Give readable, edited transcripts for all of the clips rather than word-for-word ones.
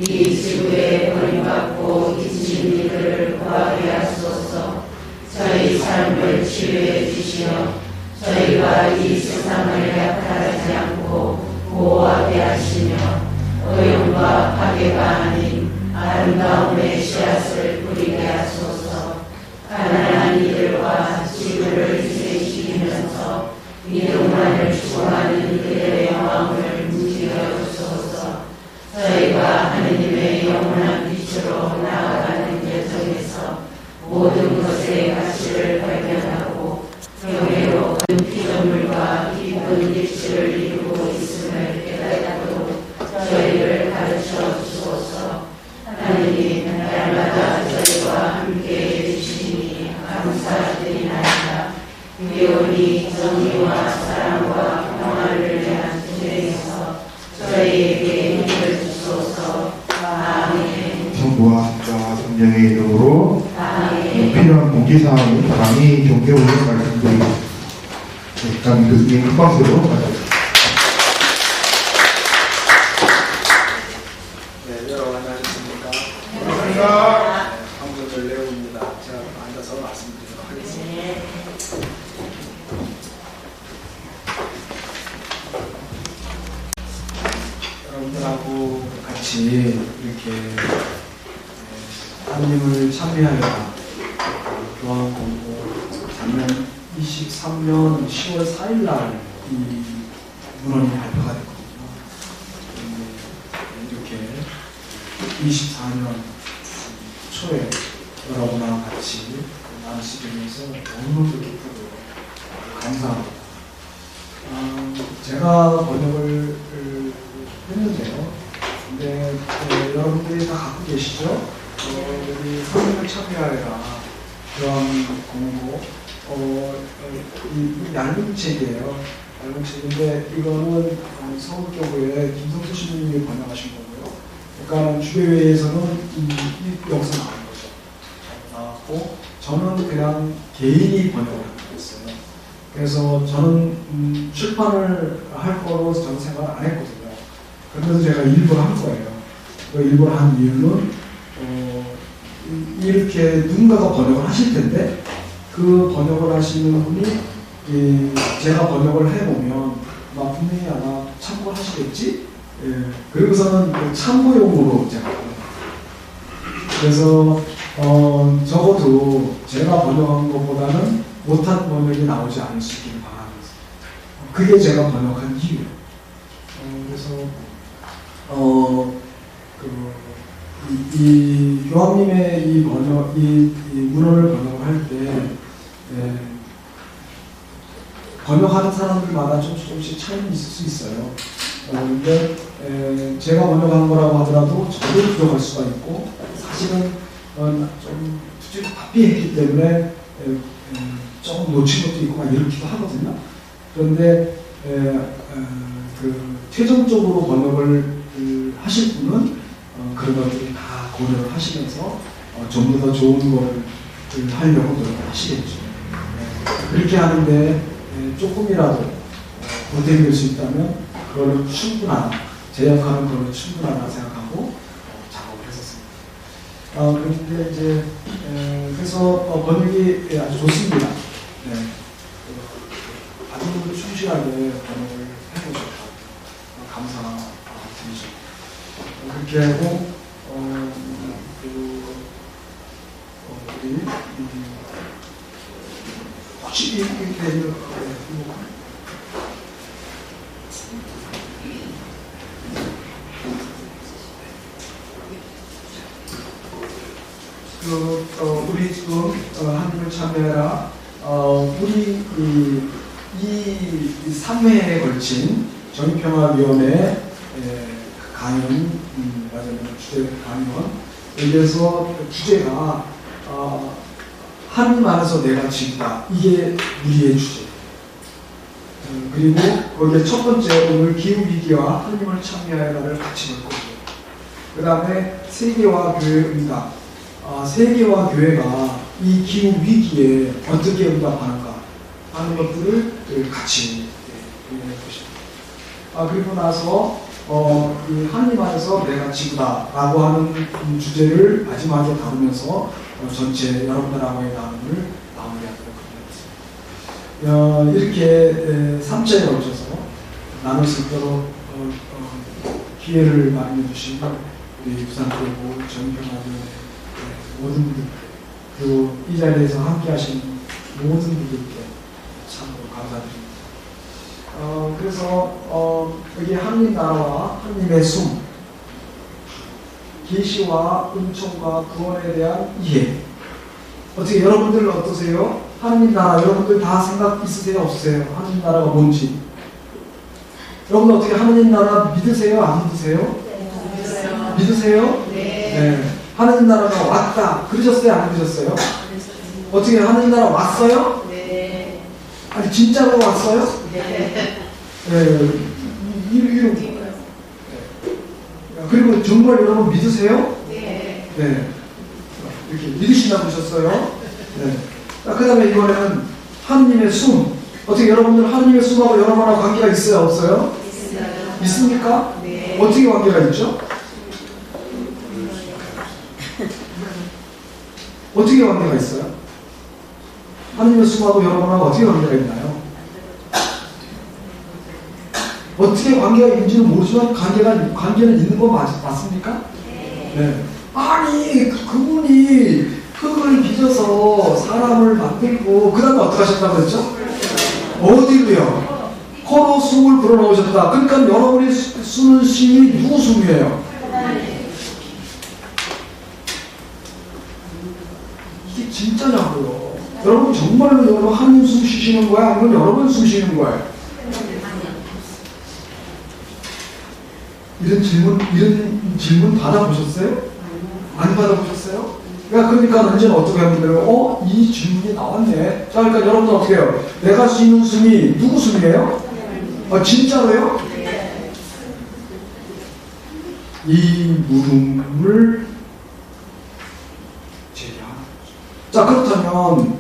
이 지구에 버림받고 잊힌 이들을 구하게 하소서. 저희 삶을 치유해 주시어 저희가 이 세상을 약탈하지 않고 보호하게 하시며 오염과 파괴가 아닌 아름다움의 씨앗을 뿌리게 하소서. 가난한 이들과 지구를 희생시키면서 믿음만을 추구하는 이들의 영광을 움직여 주소서. 저희가 하느님의 영원한 빛으로 나아가는 여정에서 모든 것의 가치를 발견하고 경외로 피조물과 깊은 일치를 이루고 있음을 깨닫도록 저희를 가르쳐 주소서. 하느님, 날마다 저희와 함께해 주시니 감사드리나이다. 위온이 정의와 사랑과 평화를 위한 투쟁에서 저희에게 힘을 주소서. 아멘. 성부와 성자와 성령의 이름으로 아멘. 필요한 공지사항을 감히 종교를 말씀드리겠습니다. 감히 교수님 큰 박수로 맞아주십시오. 네, 여러분 안녕하셨습니까? 감사합니다. 한분들 레오입니다. 제가 앉아서 말씀드리도록 하겠습니다. 여러분들하고 같이 이렇게 하느님을 참여하여 교환공고 작년 23년 10월 4일 날 이 문헌이 발표가 됐거든요. 이렇게 24년 초에 여러분과 같이 나누시게 돼서 너무너무 기쁘고 감사합니다. 제가 번역을 했는데요. 근데 여러분들이 다 갖고 계시죠? 우리 하느님을 참여하여라 교환 공고 이 얇은 책이에요. 얇은 책인데 이거는 서울교구에 김성수 신부님이 번역하신 거고요. 그러니까 주교회에서는 여기서 나온 거죠. 나왔고 저는 그냥 개인이 번역을 했어요. 그래서 저는 출판을 할 거로 저는 생각을 안 했거든요. 그러면서 제가 일부러 한 거예요. 그 일부러 한 이유는 이렇게 누군가가 번역을 하실 텐데 그 번역을 하시는 분이 제가 번역을 해보면 분명히 아마 참고를 하시겠지? 예. 그리고서는 그 참고용으로 제가 그래서 적어도 제가 번역한 것보다는 못한 번역이 나오지 않을 수 있기를 바라면서 그게 제가 번역한 이유예요. 그래서 이 교황님의 이 번역, 이 문헌을 번역을 할 때 번역하는 사람들마다 좀 조금씩 차이는 있을 수 있어요. 근데 제가 번역한 거라고 하더라도 저도 부족할 수가 있고 사실은 좀 바삐 했기 때문에 조금 놓친 것도 있고 막 이렇기도 하거든요. 그런데 최종적으로 번역을 하실 분은 그런 것들이 다 고려를 하시면서 좀 더 좋은 걸 하려고 노력을 하시겠죠. 그렇게 하는데 조금이라도 보탬이 될 수 있다면 그거는 충분하다. 제 역할은 그거는 충분하다 생각하고 작업을 했었습니다. 그런데 이제 그래서 번역이 아주 좋습니다. 네. 아주 충실하게 번역을 해보셨고 감사드리죠. 그렇게 하고 우리 혹시 이렇게 우리 지금 하느님을 참여해라. 우리 이 3회에 걸친 정의평화위원회 강연, 주제 강연에 대해서 주제가 하느님 안에서 내가 지구다. 이게 우리의 주제. 그리고 거기에 첫 번째 오늘 기후위기와 하느님을 참여해라를 같이 볼 거고, 그 다음에 세계와 교회의 응답. 세계와 교회가 이 기후위기에 어떻게 응답하는가 하는 것들을 같이 공유해 보십니다. 그리고 나서 이 하나님 안에서 내가 지구다라고 하는 주제를 마지막에 다루면서 전체 여러분들하고의 나눔을 마무리하도록 하겠습니다. 이렇게 3차에 걸쳐서 나눌 수 있도록 기회를 마련해 주신 우리 부산교구 정평화위원회 모든 분들, 그리고 이 자리에서 함께 하신 모든 분들께 참으로 감사드립니다. 그래서 여기 하느님 나라와 하느님의 숨, 계시와 은총과 구원에 대한 이해, 어떻게 여러분들 어떠세요? 하느님 나라 여러분들 다 생각 있으세요? 없으세요? 하느님 나라가 뭔지 여러분들 어떻게 하느님 나라 믿으세요? 안 믿으세요? 네. 믿으세요? 네. 하느님 나라가 왔다 그러셨어요? 안 그러셨어요? 어떻게 하느님 나라 왔어요? 네. 아니 진짜로 왔어요? 네. 그리고 정말 여러분 믿으세요? 네. 네. 이렇게 믿으시나 보셨어요? 네. 그 다음에 이번에는 하느님의 숨. 어떻게 여러분들 하느님의 숨하고 여러분하고 관계가 있어요? 없어요? 있어요. 있습니까? 네. 어떻게 관계가 있죠? 어떻게 관계가 있어요? 하느님의 숨하고 여러분하고 어떻게 관계가 있나요? 어떻게 관계가 있는지는 모르지만 관계는 있는 거 맞습니까? 네. 아니 그분이 흙을 빚어서 사람을 만들고 그 다음에 어떻게 하셨다고 했죠? 어디로요? 코로 숨을 불어넣으셨다. 그러니까 여러분이 쓰는 숨이 누구 숨이에요? 이게 진짜냐고요. 여러분 정말로 여러분 하느님 숨 쉬시는 거야? 아니면 여러분 숨 쉬는 거예요? 이런 질문 받아보셨어요? 안 받아보셨어요? 그러니까 언제는 어떻게 하면 돼요? 이 질문이 나왔네. 자, 그러니까 여러분은 어떻게 해요? 내가 쉬는 숨이 누구 숨이에요? 진짜로요? 이 물음을 제기하는 거죠. 자, 그렇다면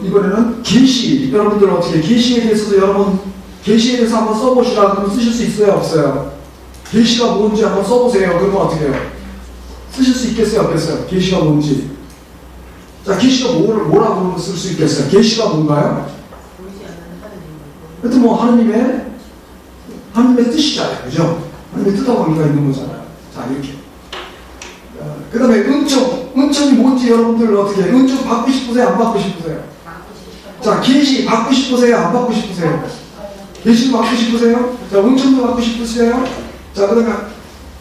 이번에는 계시. 여러분들 어떻게 계시에 대해서도 여러분 계시에 대해서 한번 써보시라 그러면 쓰실 수 있어요? 없어요? 계시가 뭔지 한번 써보세요. 그러면 어떻게 해요? 쓰실 수 있겠어요? 없겠어요? 계시가 뭔지. 자, 계시가 뭐라고 쓸 수 있겠어요? 계시가 뭔가요? 하여튼 뭐 하느님의 뜻이잖아요. 그죠? 하느님의 뜻하고 관계가 있는 거잖아요. 자, 이렇게. 그 다음에 은총이 뭔지 여러분들 어떻게 해요? 은총 받고 싶으세요? 안 받고 싶으세요? 자, 계시 받고 싶으세요? 안 받고 싶으세요? 계시도 받고 싶으세요? 자, 은총도 받고 싶으세요? 자, 그 다음에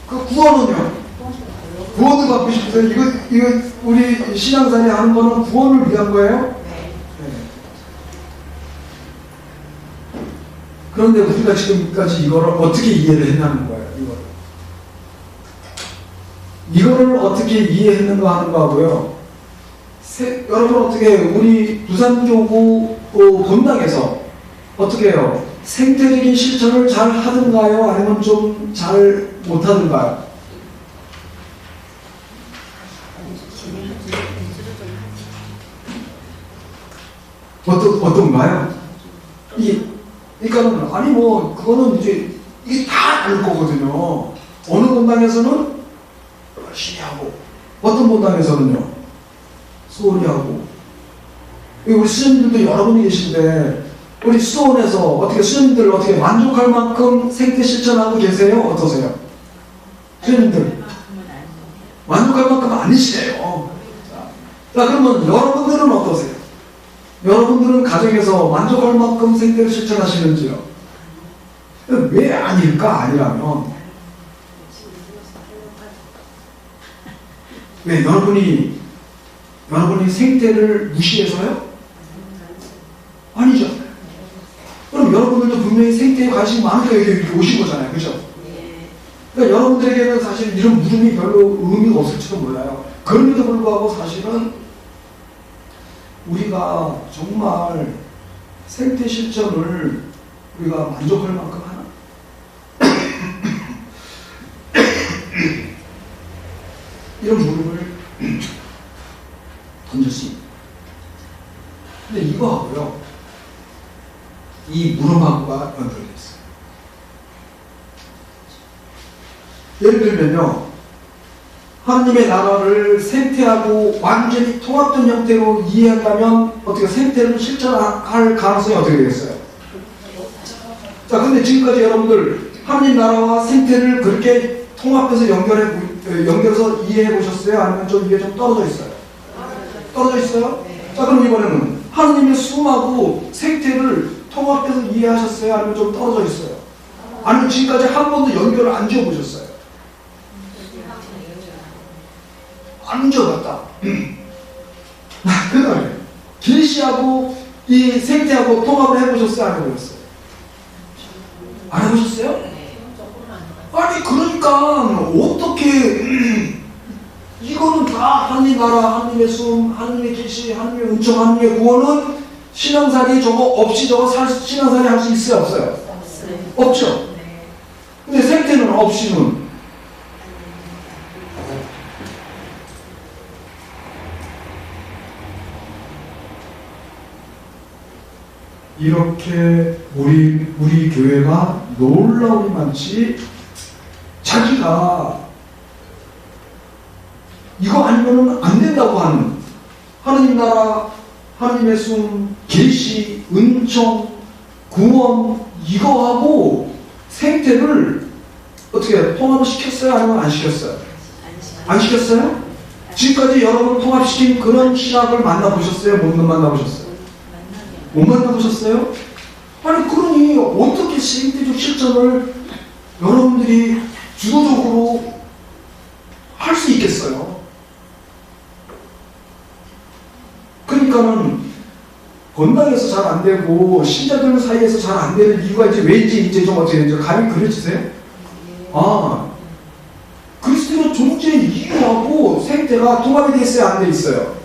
그 구원은요? 구원도 받고 싶으세요? 이거 우리 신앙생활에 하는 거는 구원을 위한 거예요? 네. 그런데 우리가 지금까지 이거를 어떻게 이해를 했냐는 거예요. 이거를 어떻게 이해했는가 하는 거하고요. 여러분 어떻게 우리 부산교구 본당에서 어떻게 해요? 생태적인 실천을 잘 하든가요? 아니면 좀 잘 못하든가요? 어떤가요? 그러니까 아니 뭐 그거는 이제 이게 다 다를 거거든요. 어느 본당에서는 열심히 하고 어떤 본당에서는요 소홀히 하고. 우리 수녀님들도 여러분이 계신데 우리 수원에서 어떻게 수녀님들 어떻게 만족할 만큼 생태 실천하고 계세요? 어떠세요? 수녀님들 만족할 만큼 아니시네요. 자, 그러면 여러분들은 어떠세요? 여러분들은 가정에서 만족할 만큼 생태를 실천하시는지요? 왜 아닐까? 아니라면 왜 여러분이 생태를 무시해서요? 아니죠. 그럼 여러분들도 분명히 생태에 관심이 많으니까 여기 오신 거잖아요. 그죠? 그러니까 여러분들에게는 사실 이런 물음이 별로 의미가 없을지도 몰라요. 그럼에도 불구하고 사실은 우리가 정말 생태 실천을 우리가 만족할 만큼 하나? 이런 물음을 던질 수 있다. 근데 이거하고요, 이 물음하고가 연결되어 있어요. 들면요, 하나님의 나라를 생태하고 완전히 통합된 형태로 이해한다면 어떻게 생태를 실천할 가능성이 어떻게 되겠어요? 자, 근데 지금까지 여러분들 하나님 나라와 생태를 그렇게 통합해서 연결해서 이해해 보셨어요? 아니면 좀 이게 좀 떨어져 있어요? 떨어져 있어요? 자, 그럼 이번에는 하나님의 숨하고 생태를 통합해서 이해하셨어요? 아니면 좀 떨어져 있어요? 아니면 지금까지 한 번도 연결을 안 지어 보셨어요? 안 지어봤다. 그 다음에 계시하고 이 생태하고 통합을 해보셨어요? 안 해보셨어요? 안 해보셨어요? 아니 그러니까 어떻게 이거는 다 하나님 나라, 하나님의 숨, 하나님의 계시, 하나님의 은총, 하나님의 구원은 신앙살이 저거 없이 저거 신앙살이 할 수 있어요? 없어요? 없죠. 근데 생태는 없이는 이렇게 우리 교회가 놀라움이 많지, 자기가 이거 아니면은 안 된다고 하는 하나님 나라, 하나님의 숨, 계시, 은총, 구원 이거하고 생태를 어떻게 통합을 시켰어요? 아니면 안 시켰어요? 안 시켰어요? 지금까지 여러분 통합시킨 그런 신학을 만나보셨어요? 못 만나보셨어요? 못 만나보셨어요? 아니 그러니 어떻게 생태적 실천을 여러분들이 주도적으로 할 수 있겠어요? 그러니까는 건강에서 잘 안 되고 신자들 사이에서 잘 안 되는 이유가 이제 왜인지 이제 좀 어떻게 되죠? 감이 그려지세요? 아, 그리스도의 존재 이유하고 생태가 통합이 돼 있어요? 안 돼 있어요?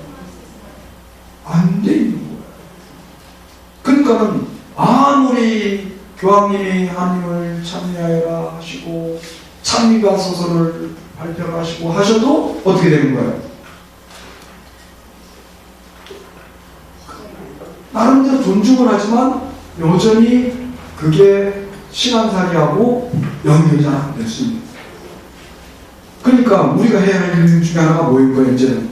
안 돼 있는 거예요. 그러니까는 아무리 교황님이 하나님을 찬미하여라 하시고 찬미가 소설을 발표하시고 하셔도 어떻게 되는 거예요? 나름대로 존중을 하지만 여전히 그게 신앙살이하고 연결이 잘 안 될 수 있는 거예요. 그러니까 우리가 해야 할 일 중에 하나가 뭐인 거예요? 이제는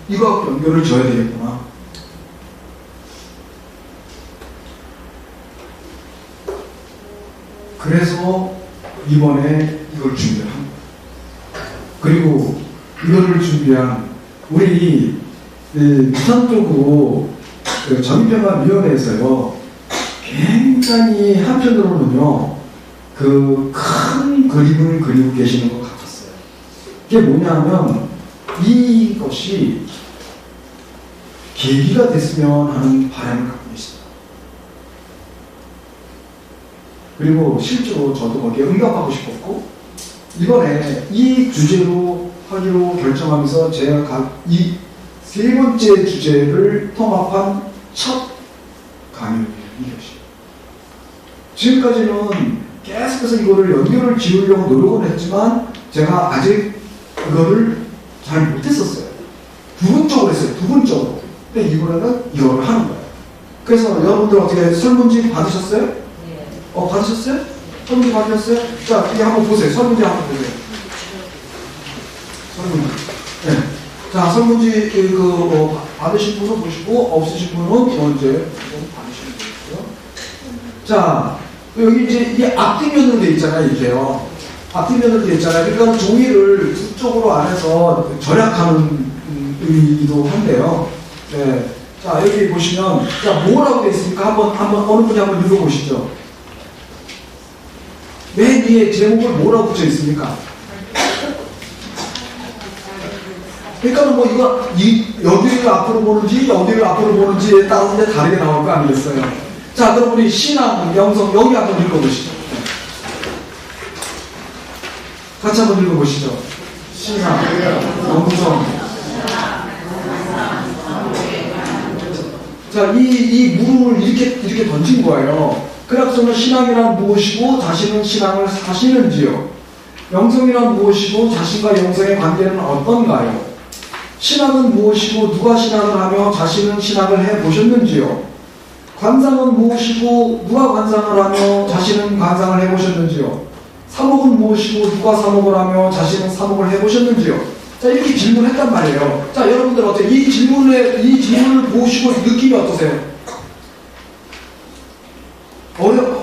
이거하고 연결을 져야 되겠구나. 그래서 이번에 이걸 준비한 거예요. 그리고 이거를 준비한 우리 부산 쪽으로 전입평가위원회에서요 굉장히 한편으로는요 그 큰 그림을 그리고 계시는 것 같았어요. 이게 뭐냐면 이것이 계기가 됐으면 하는 바람을 갖고 계시다. 그리고 실제로 저도 거기에 응답하고 싶었고 이번에 이 주제로 하기로 결정하면서 제가 이 세 번째 주제를 통합한 첫 강연이에요. 이것이. 지금까지는 계속해서 이거를 연결을 지으려고 노력은 했지만 제가 아직 그거를 잘 못했었어요. 부분적으로 했어요. 부분적으로. 근데 이번에는 이거를 하는 거예요. 그래서 여러분들 어떻게 설문지 받으셨어요? 네. 받으셨어요? 설문지 받으셨어요? 자, 이거 한번 보세요. 설문지 한번 보세요. 설문지. 네. 자, 설문지 받으신 분은 보시고 없으신 분은 이제 받으시면 되겠고요. 자, 여기 이제 이 앞뒷면으로 돼 있잖아요, 이게요. 앞뒷면으로 돼 있잖아요. 그러니까 종이를 두 쪽으로 안에서 절약하는 의미이기도 한데요. 네. 자, 여기 보시면 자, 뭐라고 돼 있습니까? 한번 어느 분이 한번 읽어보시죠. 맨 위에 제목을 뭐라고 붙여 있습니까? 그러니까 뭐 이거 여기를 앞으로 보는지 여기를 앞으로 보는지에 따라서 이제 다르게 나올 거 아니겠어요? 자, 그럼 우리 신앙, 영성 여기 한번 읽어보시죠. 같이 한번 읽어보시죠. 신앙, 영성. 자, 이 물음을 이렇게 던진 거예요. 그래서 신앙이란 무엇이고 자신은 신앙을 사시는지요? 영성이란 무엇이고 자신과 영성의 관계는 어떤가요? 신앙은 무엇이고 누가 신앙을 하며 자신은 신앙을 해보셨는지요? 관상은 무엇이고 누가 관상을 하며 자신은 관상을 해보셨는지요? 사목은 무엇이고 누가 사목을 하며 자신은 사목을 해보셨는지요? 자, 이렇게 질문했단 말이에요. 자, 여러분들 어때요? 이 질문을 보시고 느낌이 어떠세요?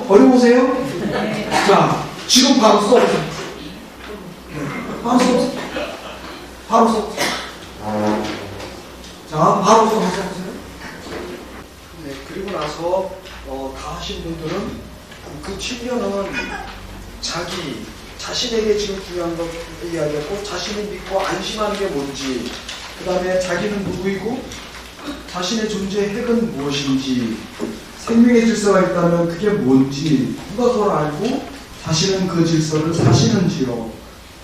어려우세요? 자, 지금 바로 써보세요. 바로 써보세요. 바로 써보세요. 자, 바로 써보세요. 네, 그리고 나서 다 하신 분들은 그 측면은 자신에게 지금 중요한 것 이야기했고, 자신이 믿고 안심하는 게 뭔지, 그 다음에 자기는 누구이고 자신의 존재의 핵은 무엇인지, 생명의 질서가 있다면 그게 뭔지 누가 그걸 알고 자신은 그 질서를 사시는지요.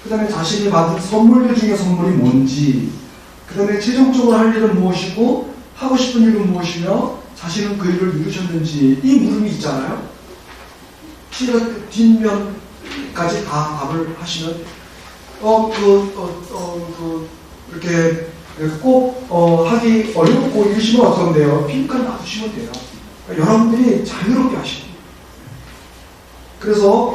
그 다음에 자신이 받은 선물들 중에 선물이 뭔지, 그 다음에 최종적으로 할 일은 무엇이고 하고 싶은 일은 무엇이며 자신은 그 일을 이루셨는지, 이 물음이 있잖아요. 뒷면까지 다 답을 하시면 이렇게 꼭 하기 어렵고 이러시면 어떤데요? 빈칸 놔두시면 돼요. 여러분들이 자유롭게 하시고, 그래서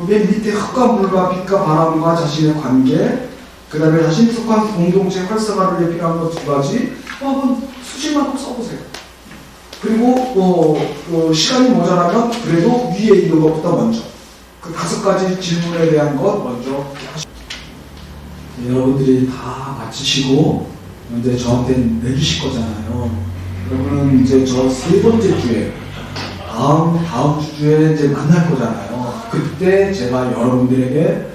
맨 밑에 흙과 물과 빛과 바람과 자신의 관계, 그 다음에 자신이 속한 공동체 활성화를 위해 필요한 것 두 가지 한번 수시만큼 써보세요. 그리고 시간이 모자라면 그래도 위에 있는 것부터 먼저 그 5가지 질문에 대한 것 먼저 하시고, 여러분들이 다 마치시고 이제 저한테 내주실 거잖아요. 그러면 이제 저 3번째 주에 다음 주에 이제 만날 거잖아요. 그때 제가 여러분들에게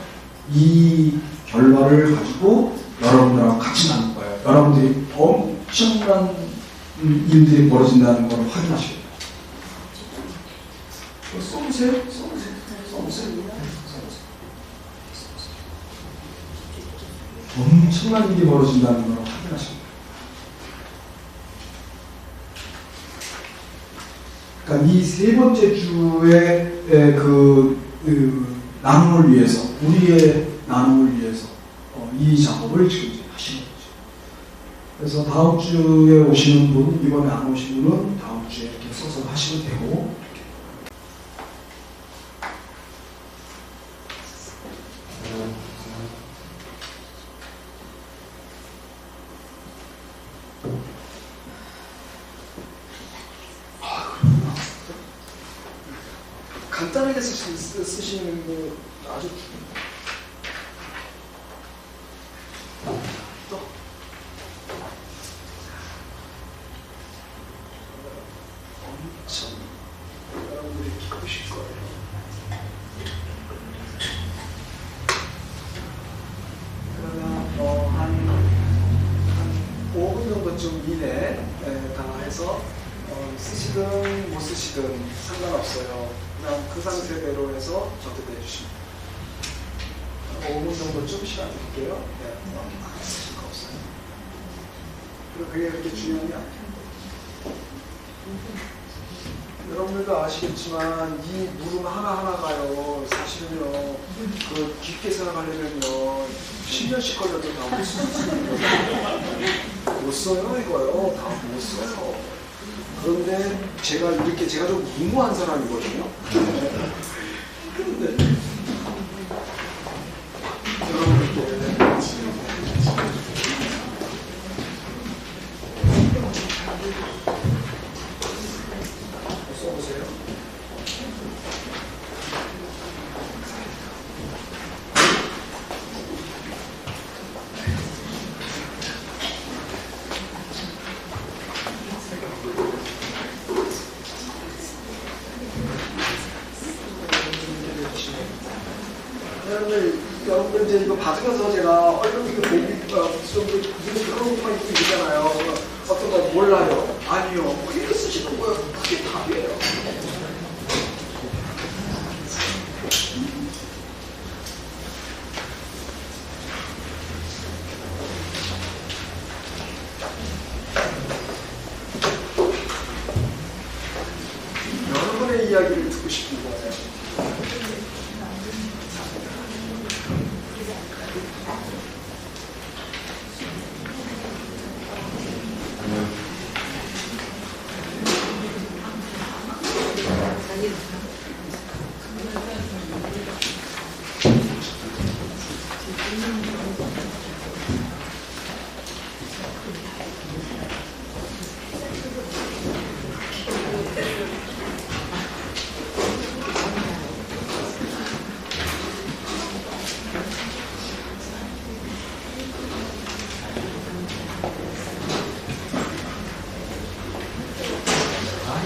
이 결과를 가지고 여러분들하고 같이 나눌 거예요. 여러분들이 엄청난 일들이 벌어진다는 걸 확인하시고. 써보세요. 엄청난 일이 벌어진다는 걸 확인하시고. 그러니까 이 3번째 주에 나눔을 위해서, 우리의 나눔을 위해서 이 작업을 지금 이제 하시는 거죠. 그래서 다음 주에 오시는 분, 이번에 안 오신 분은 다음 주에 이렇게 써서 하시면 되고. 간단하게 쓰시는 거 아주 또 엄청 여러분들이 기쁘실 거예요. 그러면 한 5분 정도쯤 이내에다가 해서 쓰시든 못 쓰시든 상관없어요. 그냥 그 상태대로 해서 저한테 내주시면 돼요. 5분 정도쯤 시간 드릴게요. 네, 쓰실 거 없어요. 그리고 그게 그렇게 중요하지 않아요. 여러분들도 아시겠지만 이 물음 하나하나가요, 사실은요, 그 깊게 생각하려면요 10년씩 걸려도 다 못 써요. 이거요. 다 못 써요. 그런데 제가 좀 무모한 사람이거든요. 그런데 여러분께 써보세요. 여러분들 이제 이거 받으면서 제가 얼른 이거 좀 그런 것만 있고 있잖아요. 어떤 거 몰라요? 아니요. 뭐 이렇게 쓰시는 거예요. 그게 답이에요. 여러분의 이야기를 듣고 싶은 거예요. 아니,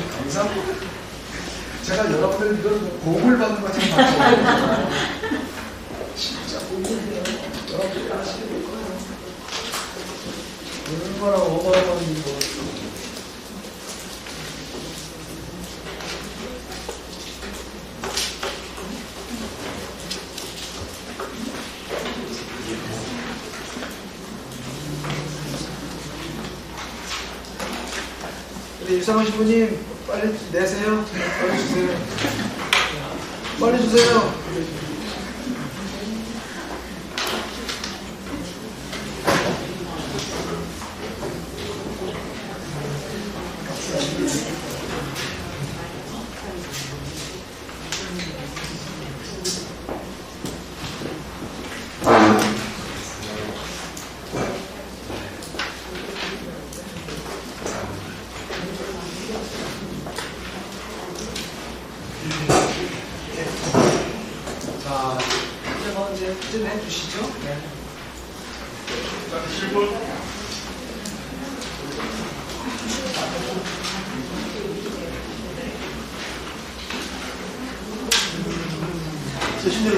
감사합니다. 제가 여러분들 이런 공을 받는 것처럼 맞죠? 진짜 공이에요. 여러분들이 아시게 될 거예요. 얼마나 어마어마한 거. 우리 유상원 신부님 빨리 내세요. 빨리 주세요. 빨리 주세요. 자, 이제 해주시죠. 네. 쓰신 대로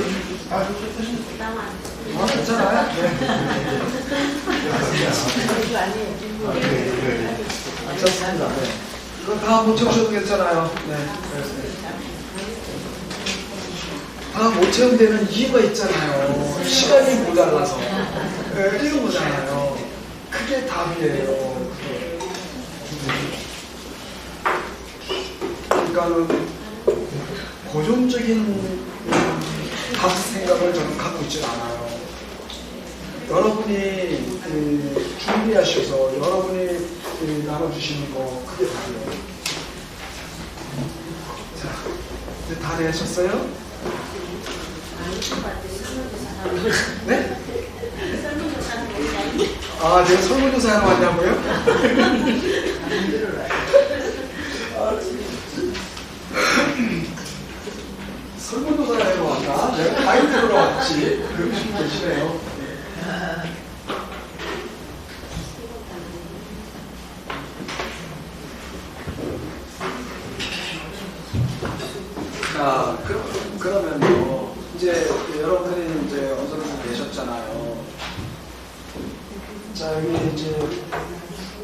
괜찮아요? 네. 괜찮습니다. 네. 이거 다 못 채우셔도 괜찮아요. 네. 다 못 채운 데는 이유가 있잖아요. 시간이 모자라서. 네, 이런 거잖아요. 그게 답이에요. 그러니까는 고전적인 답 생각을 저는 갖고 있지 않아요. 여러분이 준비하셔서 여러분이 나눠주시는 거 그게 답이에요. 자, 이제 다 내셨어요? 네? 아, 내가 설문조사 하러 왔냐고요? 설문조사 하러 왔나? 내가 가이드 들으러 왔지. 그러시면 되시네요. 자, 그러면요. 이제 여러분들이 이제 어느 정도 계셨잖아요. 자, 여기 이제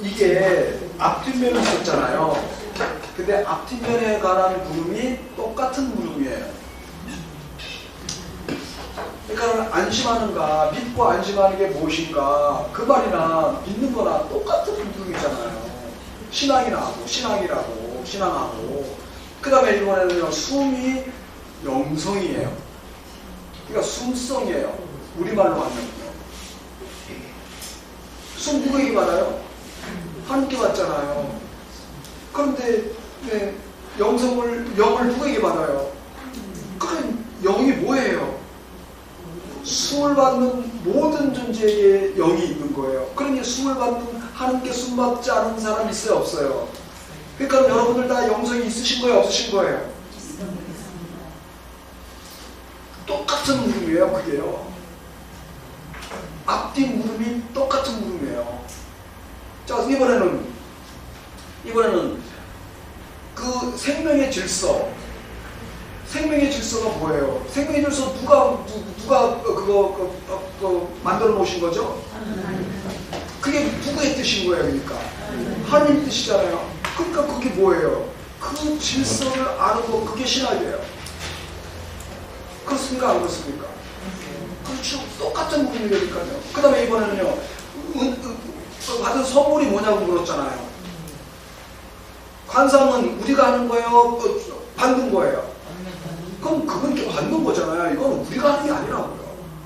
이게 앞뒷면이 있었잖아요. 근데 앞뒷면에 관한 구름이 똑같은 구름이에요. 그러니까 안심하는가, 믿고 안심하는 게 무엇인가, 그 말이나 믿는 거나 똑같은 구름이잖아요. 신앙이라고, 신앙하고. 그 다음에 이번에는요, 숨이 영성이에요. 그러니까 숨성이에요. 우리말로 하면요. 숨 누구에게 받아요? 하나님께 받잖아요. 그런데 네, 영을 누구에게 받아요? 그럼 영이 뭐예요? 숨을 받는 모든 존재에게 영이 있는 거예요. 그러니 숨을 받는 하나님께 숨 받지 않은 사람 있어요? 없어요? 그러니까 여러분들 다 영성이 있으신 거예요? 없으신 거예요? 똑같은 물음이에요. 그게요. 앞뒤 물음이 똑같은 물음이에요. 자, 이번에는 그 생명의 질서가 뭐예요? 생명의 질서 누가 그거 만들어 놓으신 거죠? 그게 누구의 뜻인 거예요? 그러니까 하나님 뜻이잖아요. 그러니까 그게 뭐예요? 그 질서를 아는 거, 그게 신학이에요. 그렇습니까? 안 그렇습니까? 그렇죠. 똑같은 부분이니까요. 그 다음에 이번에는요, 받은 선물이 뭐냐고 물었잖아요. 관상은 우리가 하는 거예요? 받는 거예요? 그럼 그분께 받는 거잖아요. 이건 우리가 하는 게 아니라고요.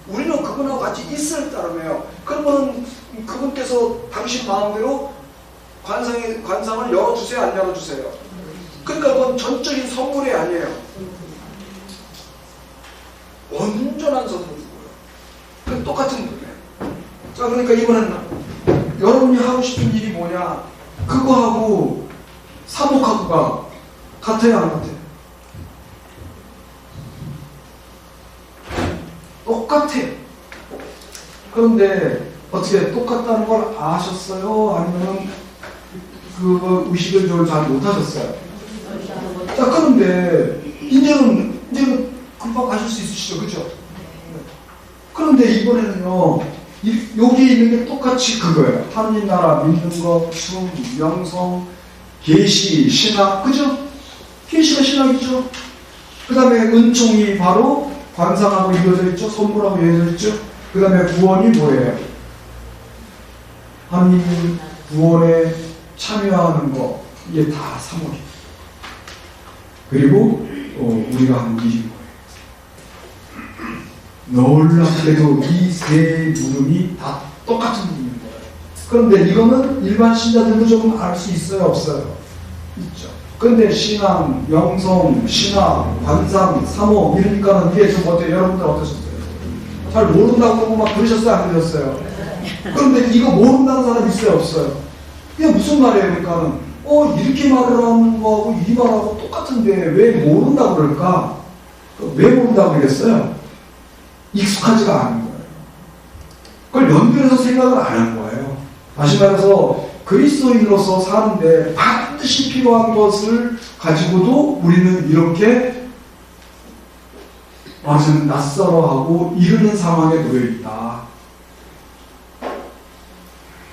우리는 그분하고 같이 있을 따름이에요. 그러면 그분께서 당신 마음대로 관상을 열어주세요? 안 열어주세요? 그러니까 그건 전적인 선물이 아니에요. 온전한 선물이고요. 똑같은 거예요. 자, 그러니까 이번에는 여러분이 하고 싶은 일이 뭐냐? 그거하고 사목하고가 같아요, 안 같아요? 똑같아요. 그런데 어떻게 똑같다는 걸 아셨어요? 아니면 그 의식을 좀 잘 못하셨어요? 자, 그런데 이제는 금방 가실 수 있으시죠, 그죠? 그런데 이번에는요, 여기 있는 게 똑같이 그거예요. 하느님 나라, 믿는 것, 춤, 명성, 계시, 신학, 그죠? 계시가 신학이죠. 그 다음에 은총이 바로 관상하고 이어져 있죠. 선물하고 이어져 있죠. 그 다음에 구원이 뭐예요? 하느님 구원에 참여하는 거, 이게 다 사목이에요. 그리고 우리가 하는 일인 거예요. 놀랍게도 이 세 부름이 다 똑같은 부름인 거예요. 그런데 이거는 일반 신자들도 좀 알 수 있어요, 없어요? 있죠. 그런데 신앙, 영성, 신학, 관상, 사모 이러니까는 이게 좀 어때요? 여러분들 어떠셨어요? 잘 모른다고 하고 막 그러셨어요? 안 그러셨어요? 그런데 이거 모른다는 사람 있어요? 없어요? 이게 무슨 말이에요? 그러니까는 이렇게 말을 하는 거하고 이 말하고 똑같은데 왜 모른다고 그럴까? 왜 모른다고 그러겠어요? 익숙하지가 않은 거예요. 그걸 연결해서 생각을 안 한 거예요. 다시 말해서 그리스도인으로서 사는데 반드시 필요한 것을 가지고도 우리는 이렇게 완전 낯설어하고 이르는 상황에 놓여있다.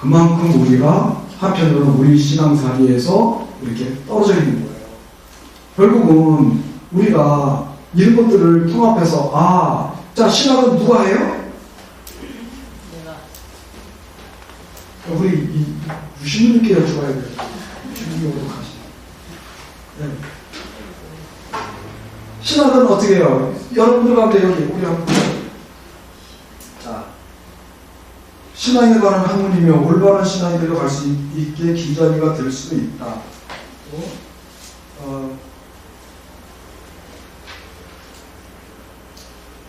그만큼 우리가 한편으로는 우리 신앙사기에서 이렇게 떨어져 있는 거예요. 결국은 우리가 이런 것들을 통합해서 자, 신학은 누가 해요? 우리 유신님께 여쭤봐야 돼요. 유신님이 오도록 하시죠. 네. 신학은 어떻게 해요? 여러분들 가운데 여기 우리 한번 자, 신앙에 관한 학문이며 올바른 신앙이 되어갈 수 있게 기저귀가 될 수도 있다.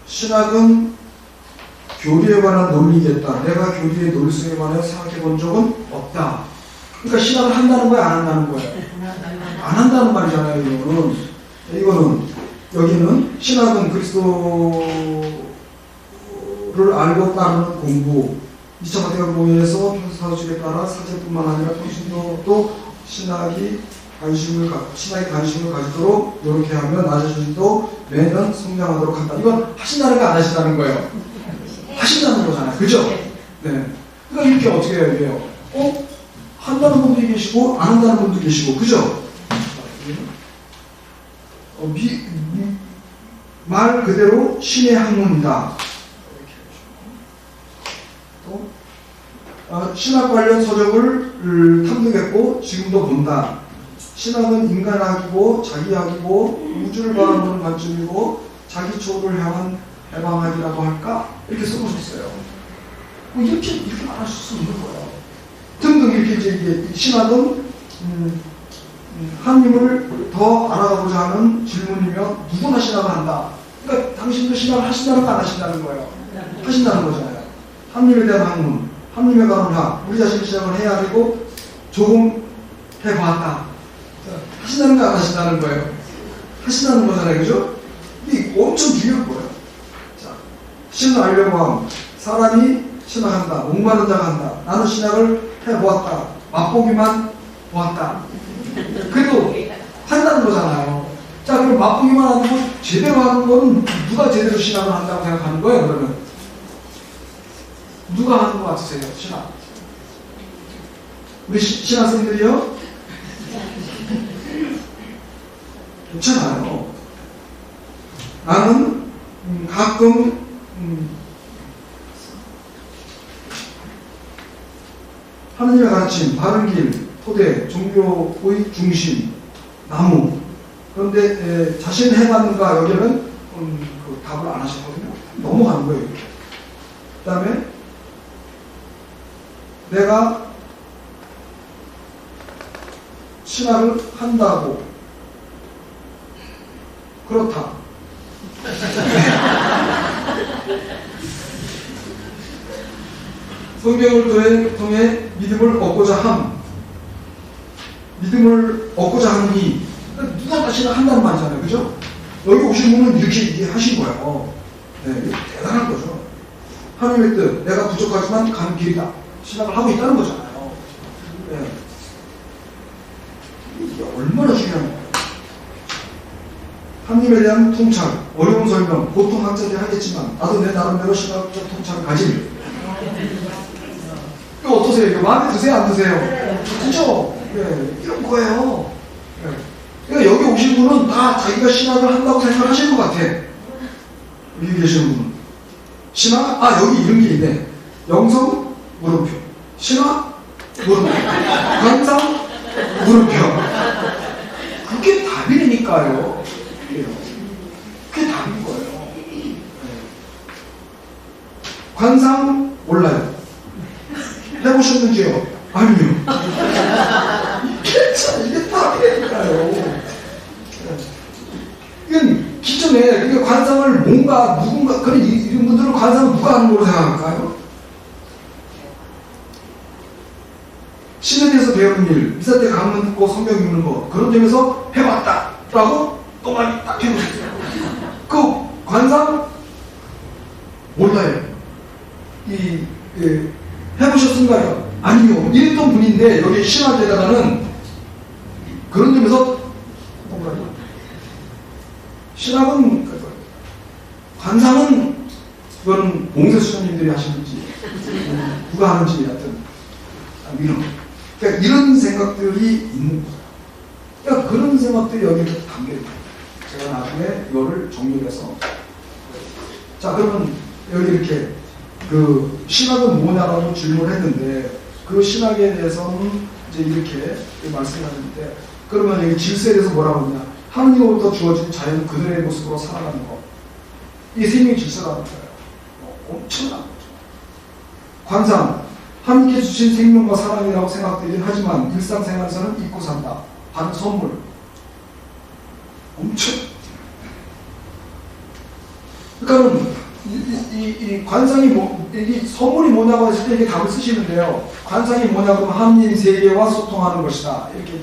신학은 교리에 관한 논리겠다. 내가 교리의 논리성에 관해 생각해 본 적은 없다. 그러니까 신학을 한다는 거야, 안 한다는 거야? 안 한다는 말이잖아요, 이거는. 여기는 신학은 그리스도를 알고 따르는 공부, 2차 바티칸공회에서 사주에 따라 사제뿐만 아니라 통신도도 신학이 관심을 가지도록 이렇게 하면 낮아지도 매년 성장하도록 한다. 이건 하신다는 거 안 하신다는 거예요. 하신다는 거잖아요. 그죠? 네. 그러니까 이렇게 어떻게 해야 돼요? 한다는 분도 계시고 안 한다는 분도 계시고, 그죠? 말 그대로 신의 학문이다. 또 신학 관련 서적을 탐독했고 지금도 본다. 신학은 인간학이고 자기학이고 우주를 바라보는 관점이고 자기 초를 향한 해방학이라고 할까? 이렇게 써보셨어요. 이렇게 말하실 수 있는 거예요. 등등 이렇게 이제 신학은 하나님을 더 알아가고자 하는 질문이며 누구나 신학을 한다. 그러니까 당신도 신학을 하신다는 거 안 하신다는 거예요. 하신다는 거잖아요. 하나님에 대한 학문, 하나님에 관한 학, 우리 자신이 신학을 해야 되고 조금 해봤다. 하신다는 거 안 하신다는 거예요. 하신다는 거잖아요. 그죠? 이게 엄청 중요한 거예요. 자, 신을 알려고 함. 사람이 신학한다. 목마른 자가 한다. 나는 신학을 해보았다. 맛보기만 보았다. 그래도 한다는 거잖아요. 자, 그럼 맛보기만 하는 거 제대로 하는 거는 누가 제대로 신학을 한다고 생각하는 거예요, 그러면? 누가 하는 거 같으세요, 신학? 우리 신학생들이요? 괜찮아요. 나는 가끔 하느님의 가르침, 바른 길, 토대, 종교의 중심, 나무. 그런데 자신 해봤는가 여기는 그 답을 안 하셨거든요. 넘어가는 거예요. 그 다음에 내가 신학을 한다고 그렇다. 성경을 통해 믿음을 얻고자 함. 믿음을 얻고자 하니 누가 다시나 한다는 말이잖아요. 그죠? 여기 오신 분은 이렇게 얘기하신 거예요. 네, 이게 대단한 거죠. 하나님의 뜻, 내가 부족하지만 가는 길이다. 시작을 하고 있다는 거잖아요. 네. 이게 얼마나 중요한 거예요. 하나님에 대한 통찰, 어려운 설명, 보통 학자들이 하겠지만 나도 내 나름대로 신학적 통찰을 가지려. 이거 어떠세요? 이거 마음에 드세요? 안 드세요? 그죠? 네, 이런 거예요. 네. 그러니까 여기 오신 분은 다 자기가 신학을 한다고 생각하시는 것 같아. 여기 계시는 분은. 신학? 아, 여기 이런 게 있네. 영성? 물음표. 신학? 물음표. 관상? 물음표. 그게 답이니까요. 그게 답인 거예요. 네. 관상? 몰라요. 해보셨는지요? 아니요. 이게 답이니까요. 이건 기존에 그러니까 관상을 뭔가 누군가 그런 이런 분들은 관상을 누가 하는 걸로 생각할까요? 신에 대해서 배우는 일, 이사 때 강문 듣고 성경 읽는 거 그런 점에서 해봤다라고 또 많이 딱 해보셨어요. 그 관상 몰라요. 해보셨은가요? 아니요. 이랬던 분인데 여기 신학에다가는 그런 점에서 신학은 관상은 그건 봉쇄 수녀님들이 하시는지 누가 하는지 하여튼 이런 그러니까 이런 생각들이 있는 거예요. 그러니까 그런 생각들이 여기에 담겨 있어요. 제가 나중에 이거를 정리해서 자 그러면 여기 이렇게 그 신학은 뭐냐라고 질문을 했는데 그 신학에 대해서는 이제 이렇게 말씀하셨는데 그러면 여기 질서에 대해서 뭐라고 하냐 하느님으로부터 주어진 자연 그들의 모습으로 살아가는 것 이게 생명 질서라는 거예요. 엄청난 거죠. 관상 하나님께 주신 생명과 사랑이라고 생각되긴 하지만 일상생활에서는 잊고 산다. 받은 선물 엄청 그러니까는 이 관상이 이 선물이 뭐냐고 했을 때 이게 답을 쓰시는데요. 관상이 뭐냐고 하면 하나님 세계와 소통하는 것이다. 이렇게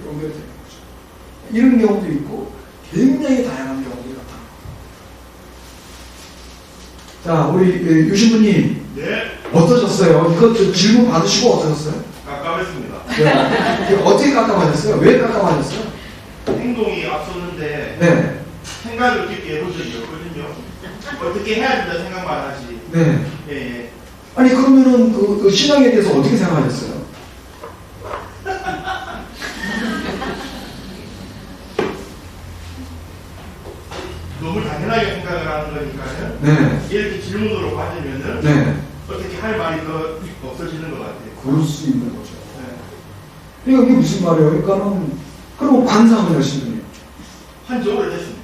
연결되는 거죠. 이런 경우도 있고 굉장히 다양한 경우들이 나타납니다. 자, 우리 유신부님 네. 어떠셨어요? 이것 질문 받으시고 어떠셨어요? 깜깜했습니다. 네. 어떻게 깜깜하셨어요? 왜 깜깜하셨어요? 행동이 앞섰는데 네. 생각을 깊게 해본 적이 없거든요. 어떻게 해야 된다 생각만 하지. 네. 예, 예. 아니 그러면은 그 신앙에 대해서 어떻게 생각하셨어요? 너무 당연하게 생각을 하는 거니까요. 네. 이렇게 질문으로 받으면은 네. 어떻게 할 말이 더 없어지는 것 같아요. 그럴 수 있는 거죠. 네. 그러니까 이게 무슨 말이에요? 그러니까는 그럼 관상을 하시는 분이에요. 한지 오래됐습니다.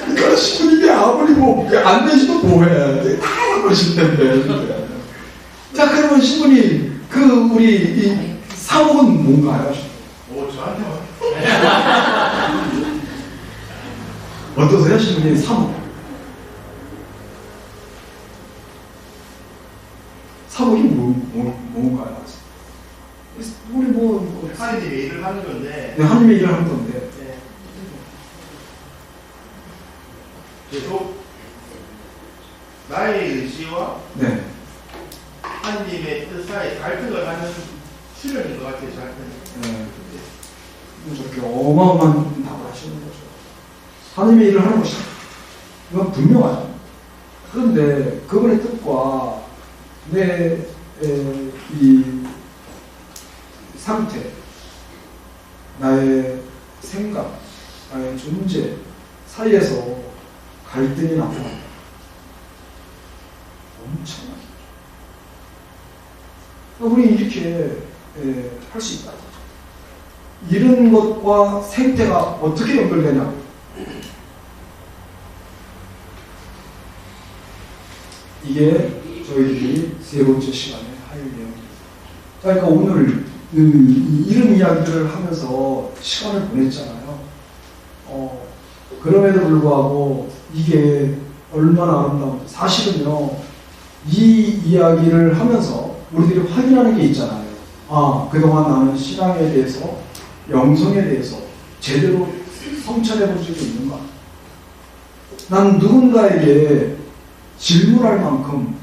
그러니까 신부님이 아무리 안 되시면 뭐해? 다 그러실 텐데. 자 그러면 신부님 우리 이 사목은 뭔가요? 오, 저한테만. 어떠세요, 신부님 사목? 사목이 뭔가요? 우리 하나님의 일을 하는 건데. 네, 하나님의 일을 하는 건데. 네. 계속 나의 의지와 네. 하나님의 뜻 사이 갈등을 하는 수련인 것 같아요, 저한테는. 네. 저렇게 어마어마한 답을 하시는 거죠. 하나님의 일을 하는 것이다. 이건 분명하죠. 그런데 그분의 뜻과 이 상태, 나의 생각, 나의 존재 사이에서 갈등이 나타난다. 엄청나게. 우리 이렇게 할 수 있다. 이런 것과 생태가 어떻게 연결되냐? 이게 저희들이 세 번째 시간에 할 내용입니다. 그러니까 오늘 이런 이야기들을 하면서 시간을 보냈잖아요. 그럼에도 불구하고 이게 얼마나 아름다운지. 사실은요, 이 이야기를 하면서 우리들이 확인하는 게 있잖아요. 아, 그동안 나는 신앙에 대해서, 영성에 대해서 제대로 성찰해 본 적이 있는가? 난 누군가에게 질문할 만큼,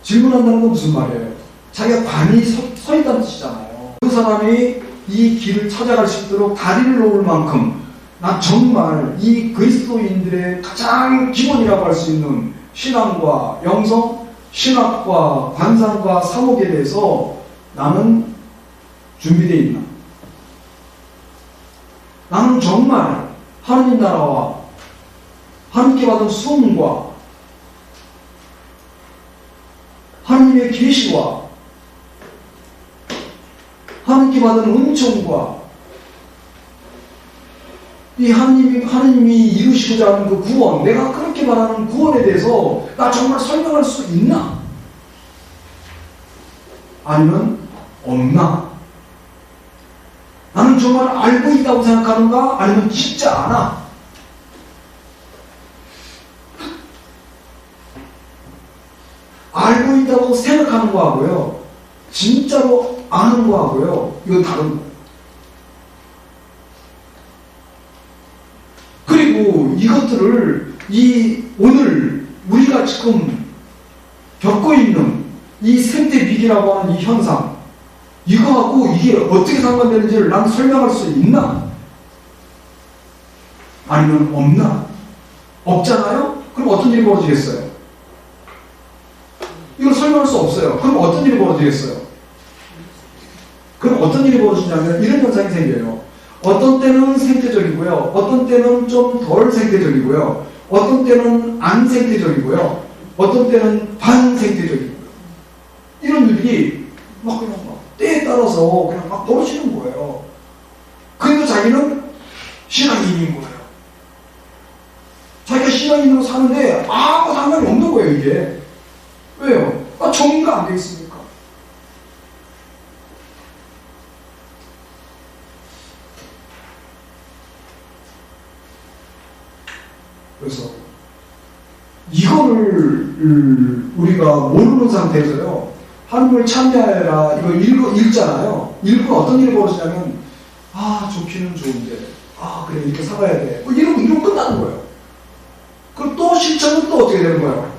질문한다는 건 무슨 말이에요? 자기가 관이 서 있다는 뜻이잖아요. 그 사람이 이 길을 찾아갈 수 있도록 다리를 놓을 만큼 난 정말 이 그리스도인들의 가장 기본이라고 할 수 있는 신앙과 영성, 신학과 관상과 사목에 대해서 나는 준비되어 있나? 나는 정말 하느님 나라와 하느님께 받은 수험과 하느님의 계시와 하느님께 받은 은총과 이 하느님이 이루시고자 하는 그 구원, 내가 그렇게 말하는 구원에 대해서 나 정말 설명할 수 있나? 아니면 없나? 나는 정말 알고 있다고 생각하는가? 아니면 진짜 아나? 알고 있다고 생각하는 거하고요, 진짜로 아는 거하고요, 이건 다른 거예요. 그리고 이것들을 오늘 우리가 지금 겪고 있는 이 생태 위기라고 하는 이 현상, 이거하고 이게 어떻게 상관되는지를 난 설명할 수 있나? 아니면 없나? 없잖아요? 그럼 어떤 일이 벌어지겠어요? 이걸 설명할 수 없어요. 그럼 어떤 일이 벌어지겠어요? 그럼 어떤 일이 벌어지냐면 이런 현상이 생겨요. 어떤 때는 생태적이고요, 어떤 때는 좀 덜 생태적이고요, 어떤 때는 안 생태적이고요, 어떤 때는 반생태적이고요. 이런 일이 막 그냥 막 때에 따라서 그냥 막 벌어지는 거예요. 그래도 자기는 신앙인인 거예요. 자기가 신앙인으로 사는데 아무 상관이 없는 거예요, 이게. 왜요? 정의가 안 돼 있으니까. 그래서 이거를 우리가 모르는 상태에서요, 하느님을 찬미하여라 이거 읽잖아요. 읽으면 어떤 일이 벌어지냐면, 아, 좋기는 좋은데, 아, 그래, 이렇게 살아야 돼, 이러면 끝나는 거예요. 그럼 또 실천은 또 어떻게 되는 거예요?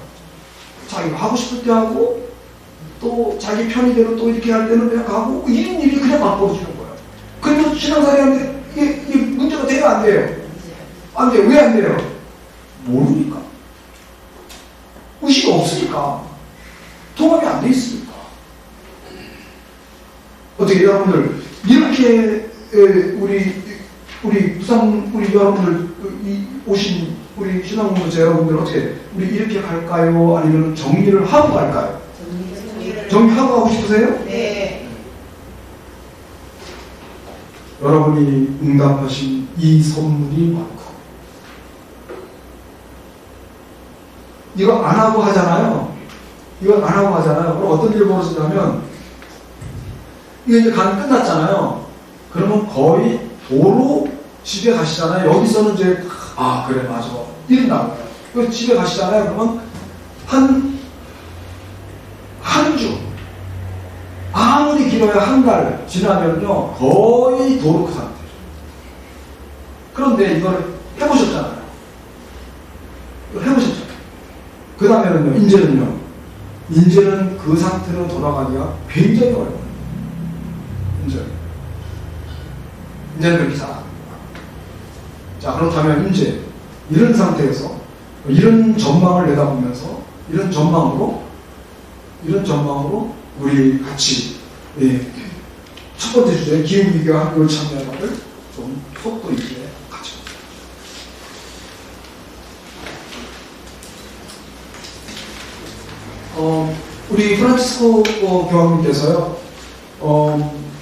자기가 하고 싶을 때 하고, 또 자기 편의대로 또 이렇게 할 때는 그냥 가고, 이런 일이 그냥 막 벌어지는 거예요. 그래서 신앙생활이 하는데 이게 문제가 돼요, 안 돼요? 안 돼요. 왜 안 돼요? 모르니까. 의식이 없으니까. 통합이 안 돼 있으니까. 어떻게 여러분들 이렇게 우리 부산 우리 여러분들 오신 우리 신앙공동체 여러분들 어떻게 우리 이렇게 갈까요? 아니면 정리를 하고 갈까요? 정리하고 하고 싶으세요? 네. 여러분이 응답하신 이 선물이 많고, 이거 안 하고 하잖아요. 이거 안 하고 하잖아요. 그럼 어떤 일이 벌어지냐면, 이거 이제 간 끝났잖아요. 그러면 거의 도로 집에 가시잖아요. 여기서는 이제, 아, 그래, 맞아. 이런 나와요. 그래서 집에 가시잖아요. 그러면 한 주, 아무리 길어야 한 달 지나면요, 거의 도로 그 상태죠. 그런데 이걸 해보셨잖아요. 이걸 해보셨죠. 그 다음에는요, 이제는 그 상태로 돌아가기가 굉장히 어려워요. 이제는 그렇게 살아. 자, 그렇다면 이제 이런 상태에서 이런 전망을 내다보면서 이런 전망으로 우리 같이 첫 번째 주제 기후위기와 학교를 참여하는 좀 속도 있게 같이 우리 프란치스코 교황님께서요,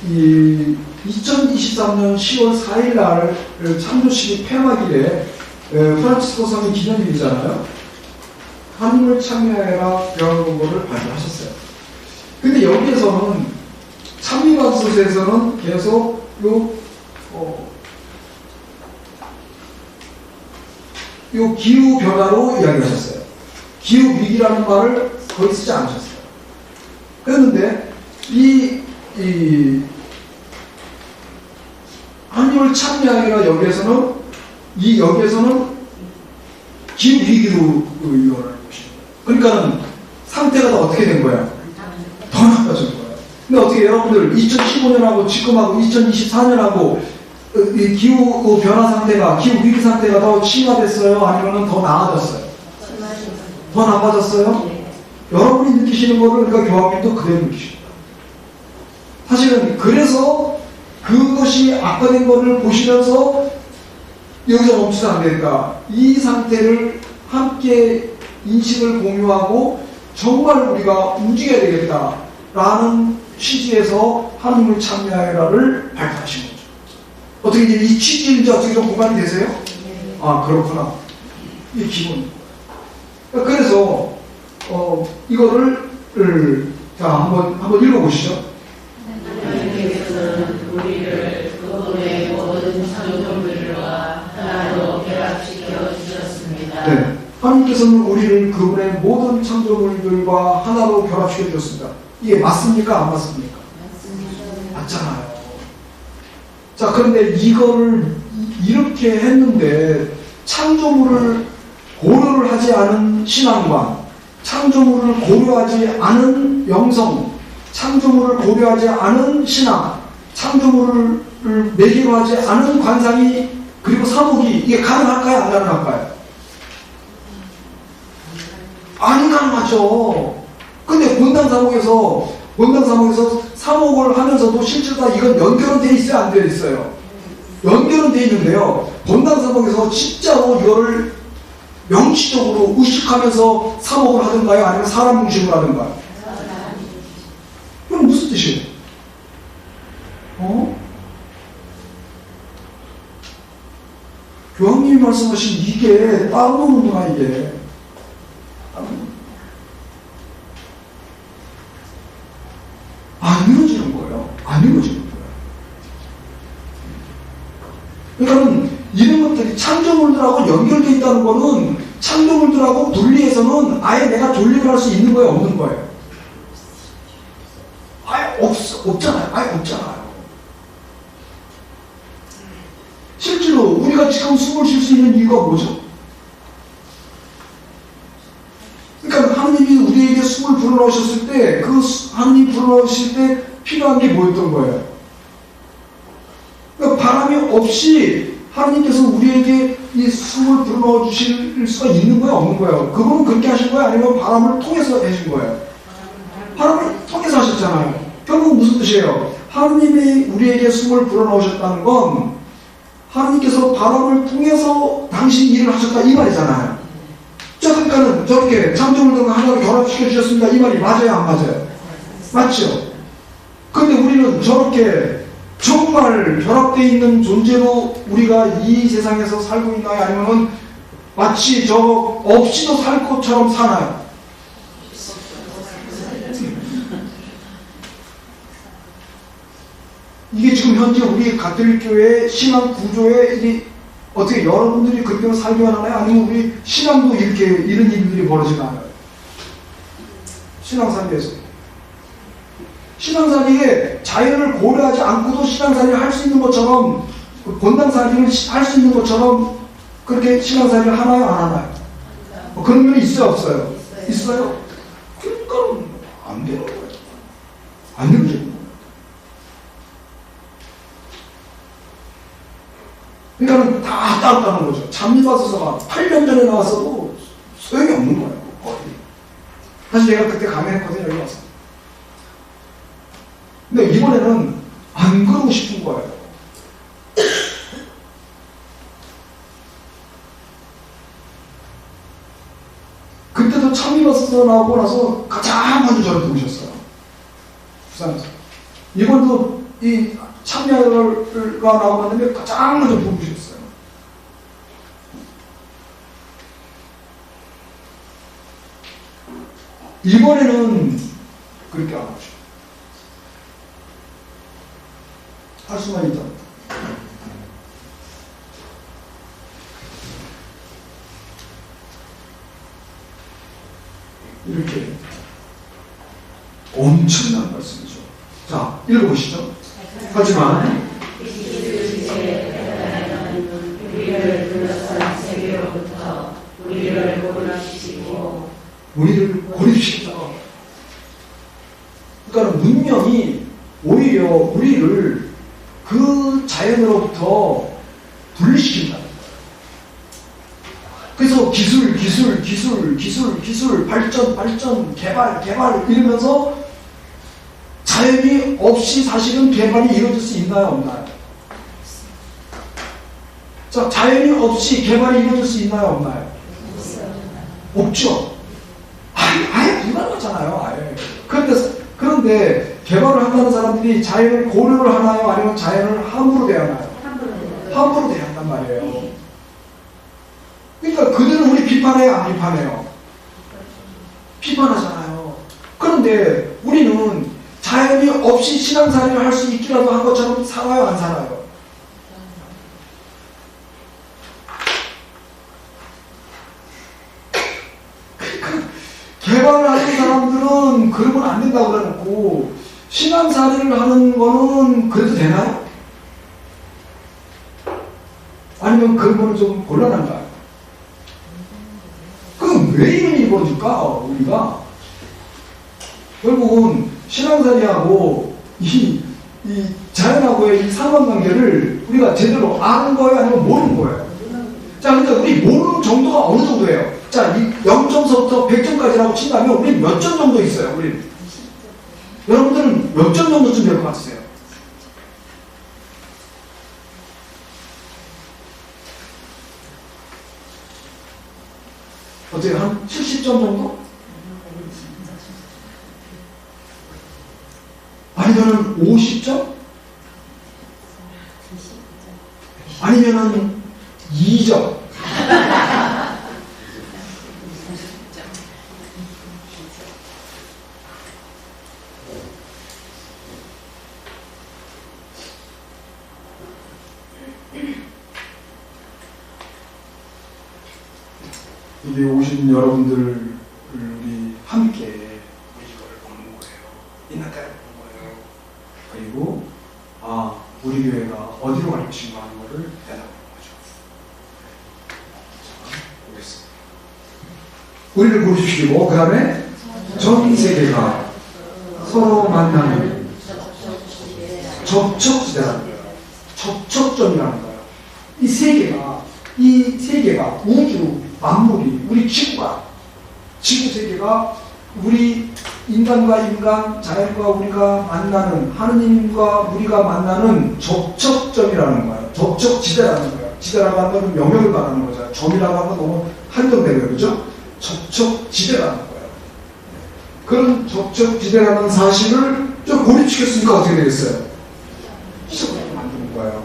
이 2023년 10월 4일 날 창조식이 폐막일에 프란치스코 성의 기념일이잖아요. 하느님을 참여해라 교황공고를 발표하셨어요. 근데 여기에서는 찬미반소서에서는 계속 요 기후 변화로 이야기하셨어요. 기후 위기라는 말을 거의 쓰지 않으셨어요. 그랬는데 이 하나님을 찬미하기가 여기에서는 기후 위기로 이거를 그러니까는 상태가 더 어떻게 된 거야? 더 나빠진 거야. 근데 어떻게 여러분들 2015년하고 지금하고 2024년하고 이 기후 변화 상태가 기후 위기 상태가 더 심화됐어요? 아니면 더 나아졌어요? 더 나빠졌어요? 여러분이 느끼시는 거를 그러니까 교황님도 그대로 느끼십니다. 사실은 그래서 그것이 악화된 것을 보시면서 여기서 멈추면 안 될까? 이 상태를 함께 인식을 공유하고 정말 우리가 움직여야 되겠다라는 취지에서 하나님을 참여하라를 발표하신 거죠. 어떻게 이 취지인지 어떻게 좀 공감이 되세요? 아 그렇구나. 이 기본. 그래서 이거를 자 한번 읽어보시죠. 하나님께서는 우리를 그분의 모든 창조물들과 하나로 결합시켜 주셨습니다. 네, 하나님께서는 우리를 그분의 모든 창조물들과 하나로 결합시켜 주셨습니다. 이게 맞습니까? 안 맞습니까? 맞잖아요. 자, 그런데 이거를 이렇게 했는데 창조물을 고려를 하지 않은 신앙관, 창조물을 고려하지 않은 영성, 창조물을 고려하지 않은 신앙, 창조물을 매개로 하지 않은 관상이 그리고 사목이 이게 가능할까요? 안 가능할까요? 안 가능하죠. 근데 본당 사목에서 사목을 하면서도 실제로 다 이건 연결은 돼 있어요? 안 되어 있어요? 연결은 돼 있는데요. 본당 사목에서 진짜로 이거를 명시적으로 의식하면서 사목을 하든가요? 아니면 사람 중심으로 하든가요? 그럼 무슨 뜻이에요? 교황님이 말씀하신 이게 따로 노는구나, 이게. 안 이루어지는 거예요. 안 이루어지는 거예요. 그러니까 이런 것들이 창조물들하고 연결되어 있다는 거는 창조물들하고 분리해서는 아예 내가 존립을 할 수 있는 거예요? 없는 거예요? 아예 없잖아요. 아예 없잖아요. 실제로 우리가 지금 숨을 쉴 수 있는 이유가 뭐죠? 그러니까 하느님이 우리에게 숨을 불어넣으셨을 때 그 하느님 불어넣으실 때 필요한 게 뭐였던 거예요? 그러니까 바람이 없이 하느님께서 우리에게 이 숨을 불어넣어 주실 수가 있는 거예요? 없는 거예요? 그분은 그렇게 하신 거예요? 아니면 바람을 통해서 하신 거예요? 바람을 통해서 하셨잖아요. 결국 무슨 뜻이에요? 하느님이 우리에게 숨을 불어넣으셨다는 건 하느님께서 바람을 통해서 당신 일을 하셨다 이 말이잖아요. 자, 그러니까는 저렇게 창조물들과 하나로 결합시켜 주셨습니다. 이 말이 맞아요? 안 맞아요? 맞죠? 근데 우리는 저렇게 정말 결합되어 있는 존재로 우리가 이 세상에서 살고 있나요? 아니면 마치 저거 없이도 살 것처럼 사나요? 이게 지금 현재 우리 가톨릭교회 신앙 구조에 이게 어떻게 여러분들이 그렇게 살기만 하나요? 아니면 우리 신앙도 이렇게 이런 일들이 벌어지나요? 신앙살이에서 신앙살이에 자연을 고려하지 않고도 신앙살이를 할 수 있는 것처럼 본당살이를 할 수 있는 것처럼 그렇게 신앙살이를 하나요? 안 하나요? 그런 면이 있어요? 없어요? 있어요? 그러니까 안 되는 거예요. 안 되는 거예요. 그러니까 다 따랐다는 거죠. 잠미바서서가 8년 전에 나왔어도 소용이 없는 거예요. 거의. 사실 제가 그때 강연했거든요. 여기 와서. 근데 이번에는 안 그러고 싶은 거예요. 그때도 참미바서서 나오고 나서 가장 먼저 저를 부르셨어요. 부산에서. 이번도 이 참여가 나오는데 가장 먼저 부르셨어요. 이번에는 그렇게 안 하죠. 할 수만 있다. 이렇게 엄청난 말씀이죠. 자, 읽어보시죠. 하지만 우리를 둘러싼 세계로부터 우리를 고립시키고 우리를 고립시켰다. 그러니까 문명이 오히려 우리를 그 자연으로부터 분리시킨다. 그래서 기술, 발전, 개발 이러면서 자연이 없이 사실은 개발이 이루어질 수 있나요, 없나요? 자, 자연이 없이 개발이 이루어질 수 있나요, 없나요? 없죠. 아예 불가능하잖아요, 아예. 그런데 개발을 한다는 사람들이 자연을 고려를 하나요? 아니면 자연을 함부로 대하나요? 함부로 대한단 말이에요. 그러니까 그들은 우리 비판해요, 안 비판해요? 비판하잖아요. 그런데 우리는 자연이 없이 신앙생활을 할 수 있기라도 한 것처럼 살아요, 안 살아요? 그러니까 개발을 하는 사람들은 그러면 안 된다고 그래놓고 신앙생활을 하는 거는 그래도 되나요? 아니면 그런 거는 좀 곤란한가요? 그럼 왜 이런 일이 벌어질까? 우리가 결국은 신앙생활하고 이 자연하고의 이 상관관계를 우리가 제대로 아는 거예요? 아니면 모르는 거예요? 자, 근데 우리 모르는 정도가 어느 정도예요? 자, 이 0점서부터 100점까지라고 친다면 우리 몇 점 정도 있어요? 우리 여러분들은 몇 점 정도쯤 될 것 같으세요? 어떻게 한 70점 정도? 아니면은 50점? 아니면은 2점? 여기 오신 여러분들을 우리 함께 우리 이거를 보는 거예요. 인나까지 보는 거예요. 그리고 우리 교회가 어디로 갈 것인가 하는 거를 대답하는 거죠. 자, 보겠습니다. 우리를 고르시고 그 다음에 전 세계가 서로 만나는 접촉지대라는 거예요. 접촉점이라는 거예요. 이 세계가 우주 만물이 우리 지구 세계가 우리 인간과 인간, 자연과 우리가 만나는, 하느님과 우리가 만나는 접촉점이라는 거예요. 접촉지대라는 거예요. 지대라고 하는 건 영역을 말하는 거죠. 점이라고 하는 건 너무 한정되고요. 그죠? 접촉지대라는 거예요. 그런 접촉지대라는 사실을 좀 고립시켰으니까 어떻게 되겠어요? 시작하게 만드는 거예요.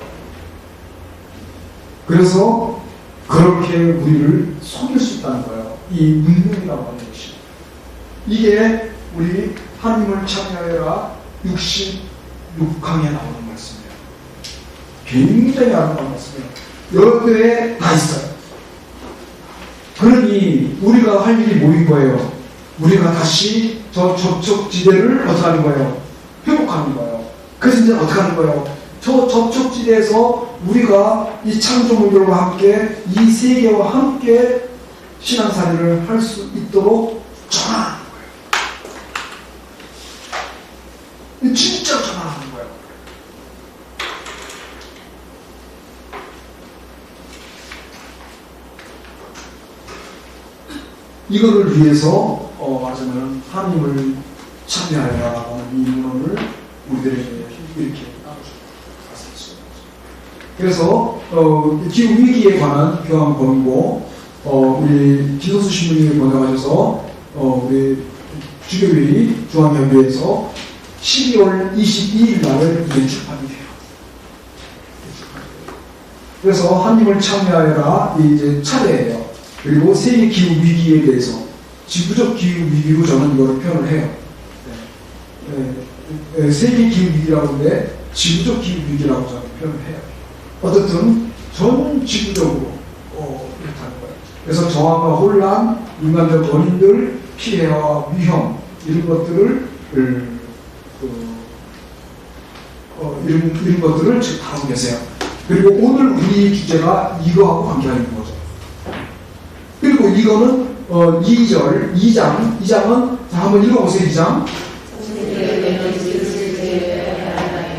그래서 그렇게 우리를 속일 수 있다는 거예요. 이 문명이라고 하는 것이. 이게 우리 하나님을 찬양하여라 66강에 나오는 말씀이에요. 굉장히 아름다운 말씀이에요. 여러 교회에 다 있어요. 그러니 우리가 할 일이 뭐인 거예요? 우리가 다시 저 접촉지대를 어떻게 하는 거예요? 회복하는 거예요. 그래서 이제 어떻게 하는 거예요? 저 접촉지대에서 우리가 이 창조물들과 함께 이 세계와 함께 신앙생활을 할 수 있도록 전환하는 거예요. 진짜 전환하는 거예요. 이거를 위해서 말하자면 하나님을 참여하여라 하는 이 문헌을 우리들에게 이렇게 그래서 기후위기에 관한 교황 권고 우리 기도수 신부님이 번역하셔서 우리 주교회의 중앙협의회에서 12월 22일 날을 이제 출판이 돼요. 그래서 하나님을 참여하여라 이제 차례예요. 그리고 세계 기후 위기에 대해서 지구적 기후 위기로 저는 이거를 표현을 해요. 세계 기후 위기라고 하는데 지구적 기후 위기라고 저는 표현을 해요. 어쨌든 전 지구적으로 이렇게 하는 거예요. 그래서 저항과 혼란, 인간적 원인들, 피해와 위험 이런 것들을 이런 것들을 지금 다루고 계세요. 그리고 오늘 우리 주제가 이거하고 관계가 있는 거죠. 그리고 이거는 2장은 자 한번 읽어보세요. 2장.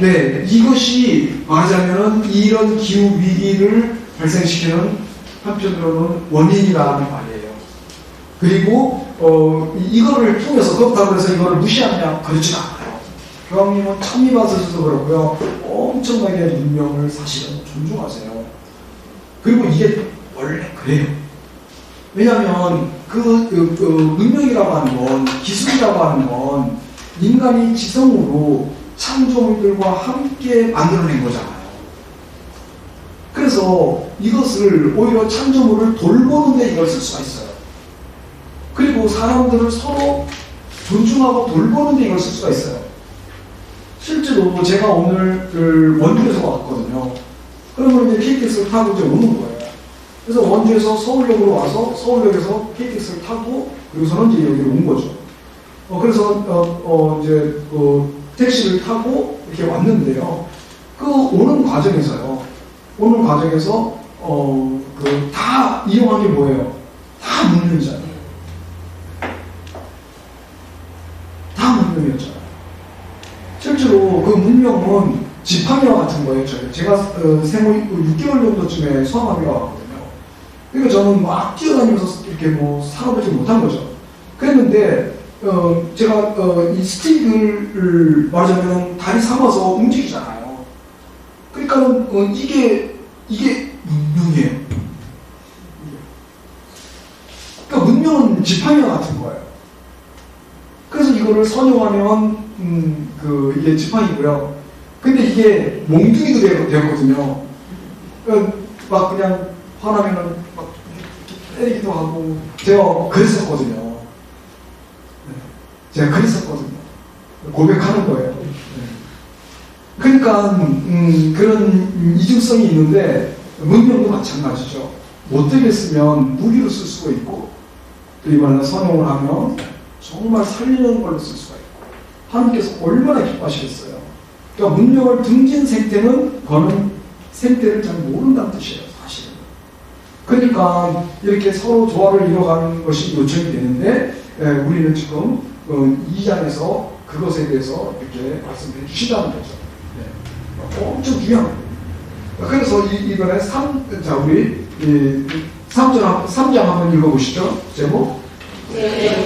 네, 이것이 말하자면은 이런 기후 위기를 발생시키는 한편으로는 원인이라는 말이에요. 그리고 이거를 통해서 그렇다고 해서 이거를 무시하냐 그렇지 않아요. 교황님은 찬미받으셔서 그렇고요. 엄청나게 문명을 사실은 존중하세요. 그리고 이게 원래 그래요. 왜냐하면 문명이라고 하는 건, 기술이라고 하는 건 인간이 지성으로 창조물들과 함께 만들어낸 거잖아요. 그래서 이것을 오히려 창조물을 돌보는데 이걸 쓸 수가 있어요. 그리고 사람들을 서로 존중하고 돌보는데 이걸 쓸 수가 있어요. 실제로 제가 오늘 원주에서 왔거든요. 그러면 이제 KTX를 타고 이제 오는 거예요. 그래서 원주에서 서울역으로 와서 서울역에서 KTX를 타고 그리고서는 이제 여기로 온 거죠. 그래서 이제 택시를 타고 이렇게 왔는데요. 오는 과정에서요. 다 이용한 게 뭐예요? 다 문명이잖아요. 다 문명이었잖아요. 실제로 그 문명은 지팡이와 같은 거예요. 제가 생후 6개월 정도쯤에 수학아비가 왔거든요. 그러니까 저는 막 뛰어다니면서 이렇게 살아보지 못한 거죠. 그랬는데 제가 이 스틱을 말하자면 다리 삼아서 움직이잖아요. 그러니까는 이게 문명이에요. 그러니까 문명은 지팡이와 같은 거예요. 그래서 이거를 선용하면 이게 지팡이고요. 근데 이게 몽둥이도 되었거든요. 막 그냥 화나면은 막 때리기도 하고 제가 그랬었거든요. 고백하는 거예요. 그러니까 그런 이중성이 있는데 문명도 마찬가지죠. 못되게 쓰면 무기로 쓸 수가 있고 또 이번에 선용을 하면 정말 살리는 걸로 쓸 수가 있고 하나님께서 얼마나 기뻐하시겠어요. 그러니까 문명을 등진 생태는 그거는 생태를 잘 모른다는 뜻이에요. 사실은. 그러니까 이렇게 서로 조화를 이뤄가는 것이 요청이 되는데 우리는 지금 2장에서 그것에 대해서 이렇게 말씀해 주시다는 거죠. 네. 엄청 중요한 거예요. 그래서 이번에 3장 한번 읽어보시죠. 제목. 네.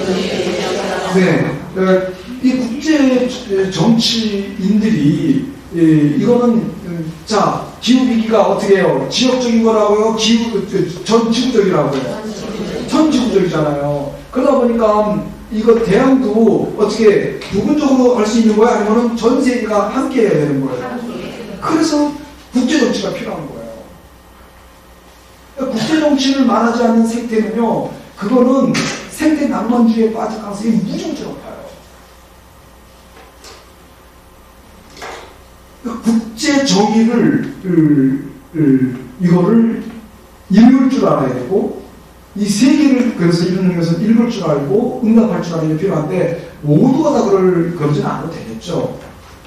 이 국제 정치인들이 이거는 기후위기가 어떻게 해요? 지역적인 거라고요? 전 지구적이라고요? 전 지구적이잖아요. 그러다 보니까 이거 대안도 어떻게 부분적으로 할 수 있는 거야? 아니면 전 세계가 함께 해야 되는 거예요? 그래서 국제정치가 필요한 거예요. 국제정치를 말하지 않는 생태는요, 그거는 생태 낭만주의에 빠질 가능성이 무지무지 높아요. 국제 정의를 이거를 읽을 줄 알아야 되고 이 세계를 그래서 이루는 것은 읽을 줄 알고 응답할 줄 아는 게 필요한데 모두가 다 그러지는 않아도 되겠죠.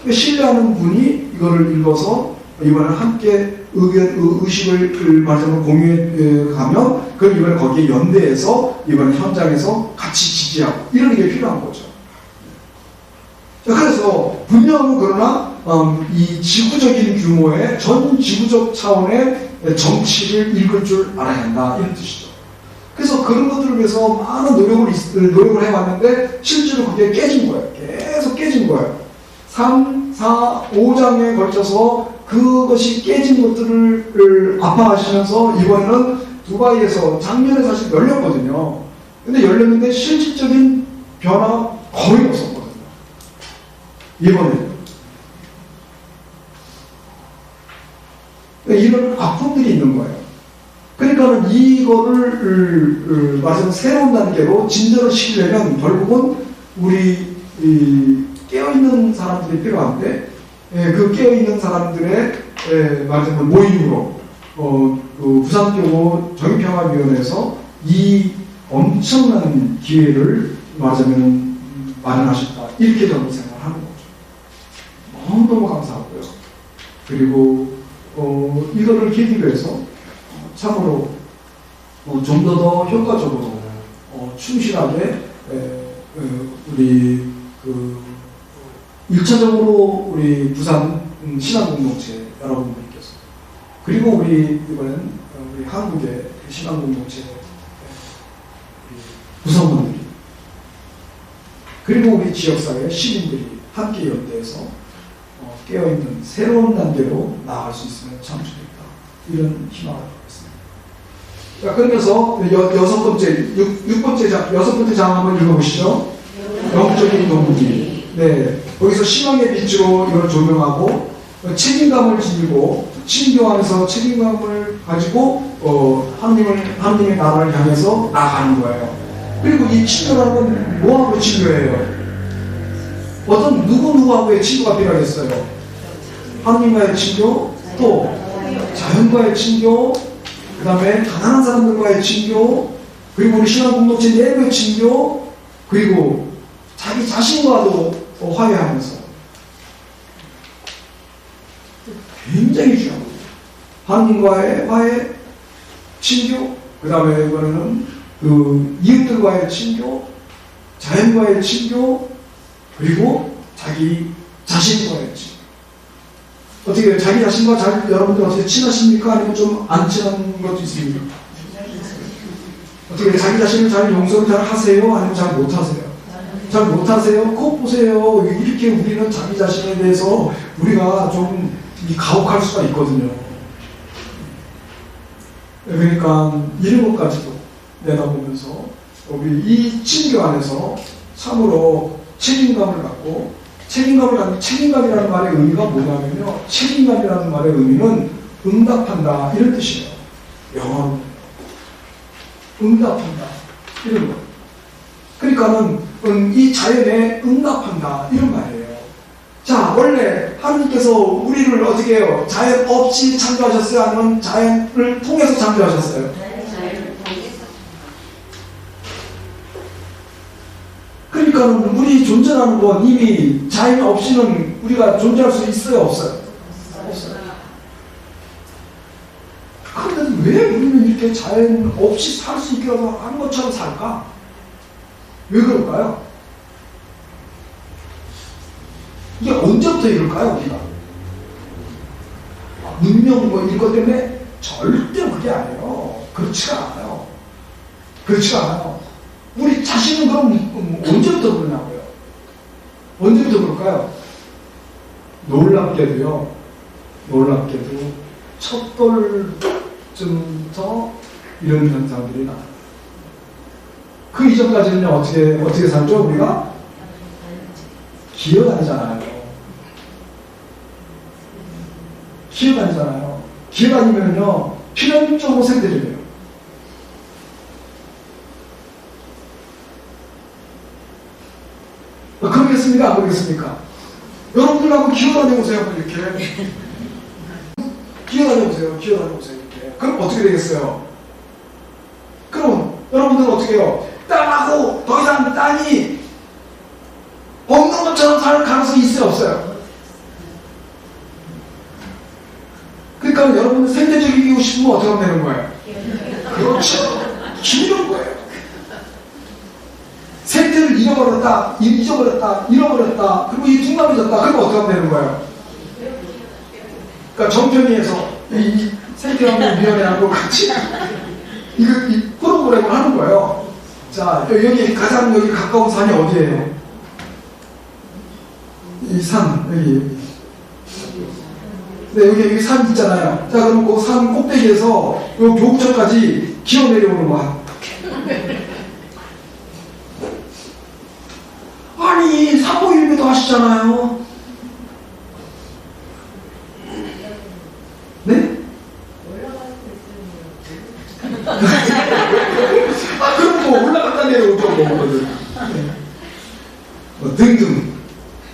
신뢰하는 분이 이거를 읽어서 이번에 함께 의식을 말하자면 공유해 가면 그걸 이번에 거기에 연대해서 이번에 현장에서 같이 지지하고 이런 게 필요한 거죠. 그래서 분명은 그러나 이 지구적인 규모의 전 지구적 차원의 정치를 읽을 줄 알아야 한다 이런 뜻이죠. 그래서 그런 것들을 위해서 많은 노력을 해왔는데 실제로 그게 깨진 거예요. 계속 깨진 거예요. 3, 4, 5장에 걸쳐서 그것이 깨진 것들을 아파하시면서 이번에는 두바이에서 작년에 사실 열렸거든요. 근데 열렸는데 실질적인 변화 거의 없었거든요. 이번에. 이런 아픔들이 있는 거예요. 그러니까 이거를 말하자면 새로운 단계로 진전을 시키려면 결국은 우리 깨어있는 사람들이 필요한데 그 깨어있는 사람들의 말하자면 모임으로 부산교구 정의평화위원회에서 이 엄청난 기회를 말하자면 마련하셨다. 이렇게 저는 생각하는 거죠. 너무너무 감사하고요. 그리고 이거를 계기로 해서 참으로 좀 더 효과적으로 충실하게 우리 1차적으로 우리 부산 신앙공동체 여러분들께서, 그리고 우리 이번엔 우리 한국의 신앙공동체 구성원들이, 그리고 우리 지역사회 시민들이 함께 연대해서 깨어있는 새로운 단계로 나아갈 수 있으면 참 좋겠다, 이런 희망을 갖고 있습니다. 자, 그러면서 여섯 번째 장 한번 읽어보시죠. 영적인 동기. 네, 거기서 신앙의 빛으로 이걸 조명하고 책임감을 지니고 친교하면서 책임감을 가지고 하나님의 나라를 향해서 나아가는 거예요. 그리고 이 친교라는 건 뭐하고 친교해요? 어떤 누구하고의 친교가 필요하겠어요? 하나님과의 친교, 또 자연과의 친교, 그 다음에 가난한 사람들과의 친교, 그리고 우리 신앙공동체 내부의 친교, 그리고 자기 자신과도 화해하면서 굉장히 중요한 거예요. 하나님과의 화해, 친교, 그 다음에 이번에는 이웃들과의 친교, 자연과의 친교, 그리고 자기 자신과의 친교. 어떻게 자기 자신과 여러분들 어떻게 친하십니까? 아니면 좀 안 친한 것도 있습니까? 어떻게 자기 자신을 잘 용서를 잘 하세요? 아니면 잘 못하세요? 잘 못하세요? 그거 보세요. 이렇게 우리는 자기 자신에 대해서 우리가 좀 가혹할 수가 있거든요. 그러니까 이런 것까지도 내다보면서 우리 이 친교 안에서 참으로 책임감을 갖고, 책임감이라는 말의 의미가 뭐냐면요, 책임감이라는 말의 의미는 응답한다, 이런 뜻이에요. 영어로 응답한다, 이런 거. 그러니까는 이 자연에 응답한다, 이런 말이에요. 자, 원래 하나님께서 우리를 어떻게 해요? 자연 없이 창조하셨어요? 아니면 자연을 통해서 창조하셨어요? 자연을 통해서. 그러니까는 우리 존재라는 건 이미 자연 없이는 우리가 존재할 수 있어요? 없어요? 없어요. 그런데 왜 우리는 이렇게 자연 없이 살 수 있게라도 하는 것처럼 살까? 왜 그럴까요? 이게 언제부터 이럴까요, 우리가? 문명 이런 것 때문에? 절대 그게 아니에요. 그렇지가 않아요. 그렇지가 않아요. 우리 자신은 그럼 언제부터 그러냐고요? 언제부터 그럴까요? 놀랍게도 첫 돌쯤부터 이런 현상들이 나와요. 그 이전까지는 어떻게 살죠? 우리가 기어다니잖아요. 기어다니면요 필연적으로 생태적이에요. 그러겠습니까? 안 그러겠습니까? 여러분들 한번 기어다녀보세요. 이렇게 기어다녀보세요. 이렇게. 그럼 어떻게 되겠어요? 그럼 여러분들은 어떻게 해요? 땅하고 더 이상 땅이 없는 것처럼 살 가능성이 있어요? 없어요? 그러니까 여러분들 생태적이고 싶으면 어떻게 하면 되는 거예요? 그렇죠. 기르는 거예요. 생태를 잃어버렸다, 그리고 이 둔감해졌다. 그럼 어떻게 하면 되는 거예요? 그러니까 정편위에서 이 생태환경위원회하고 같이 이 프로그램을 하는 거예요. 자, 여기 가장 가까운 산이 어디예요? 이 산, 여기. 네, 여기 산 있잖아요. 자, 그럼 그 산 꼭대기에서 요 교구천까지 기어 내려오는 거야. 아니, 사보일비도 하시잖아요. 네? 그럼 뭐 올라갔다 내려오죠, 뭐 등등.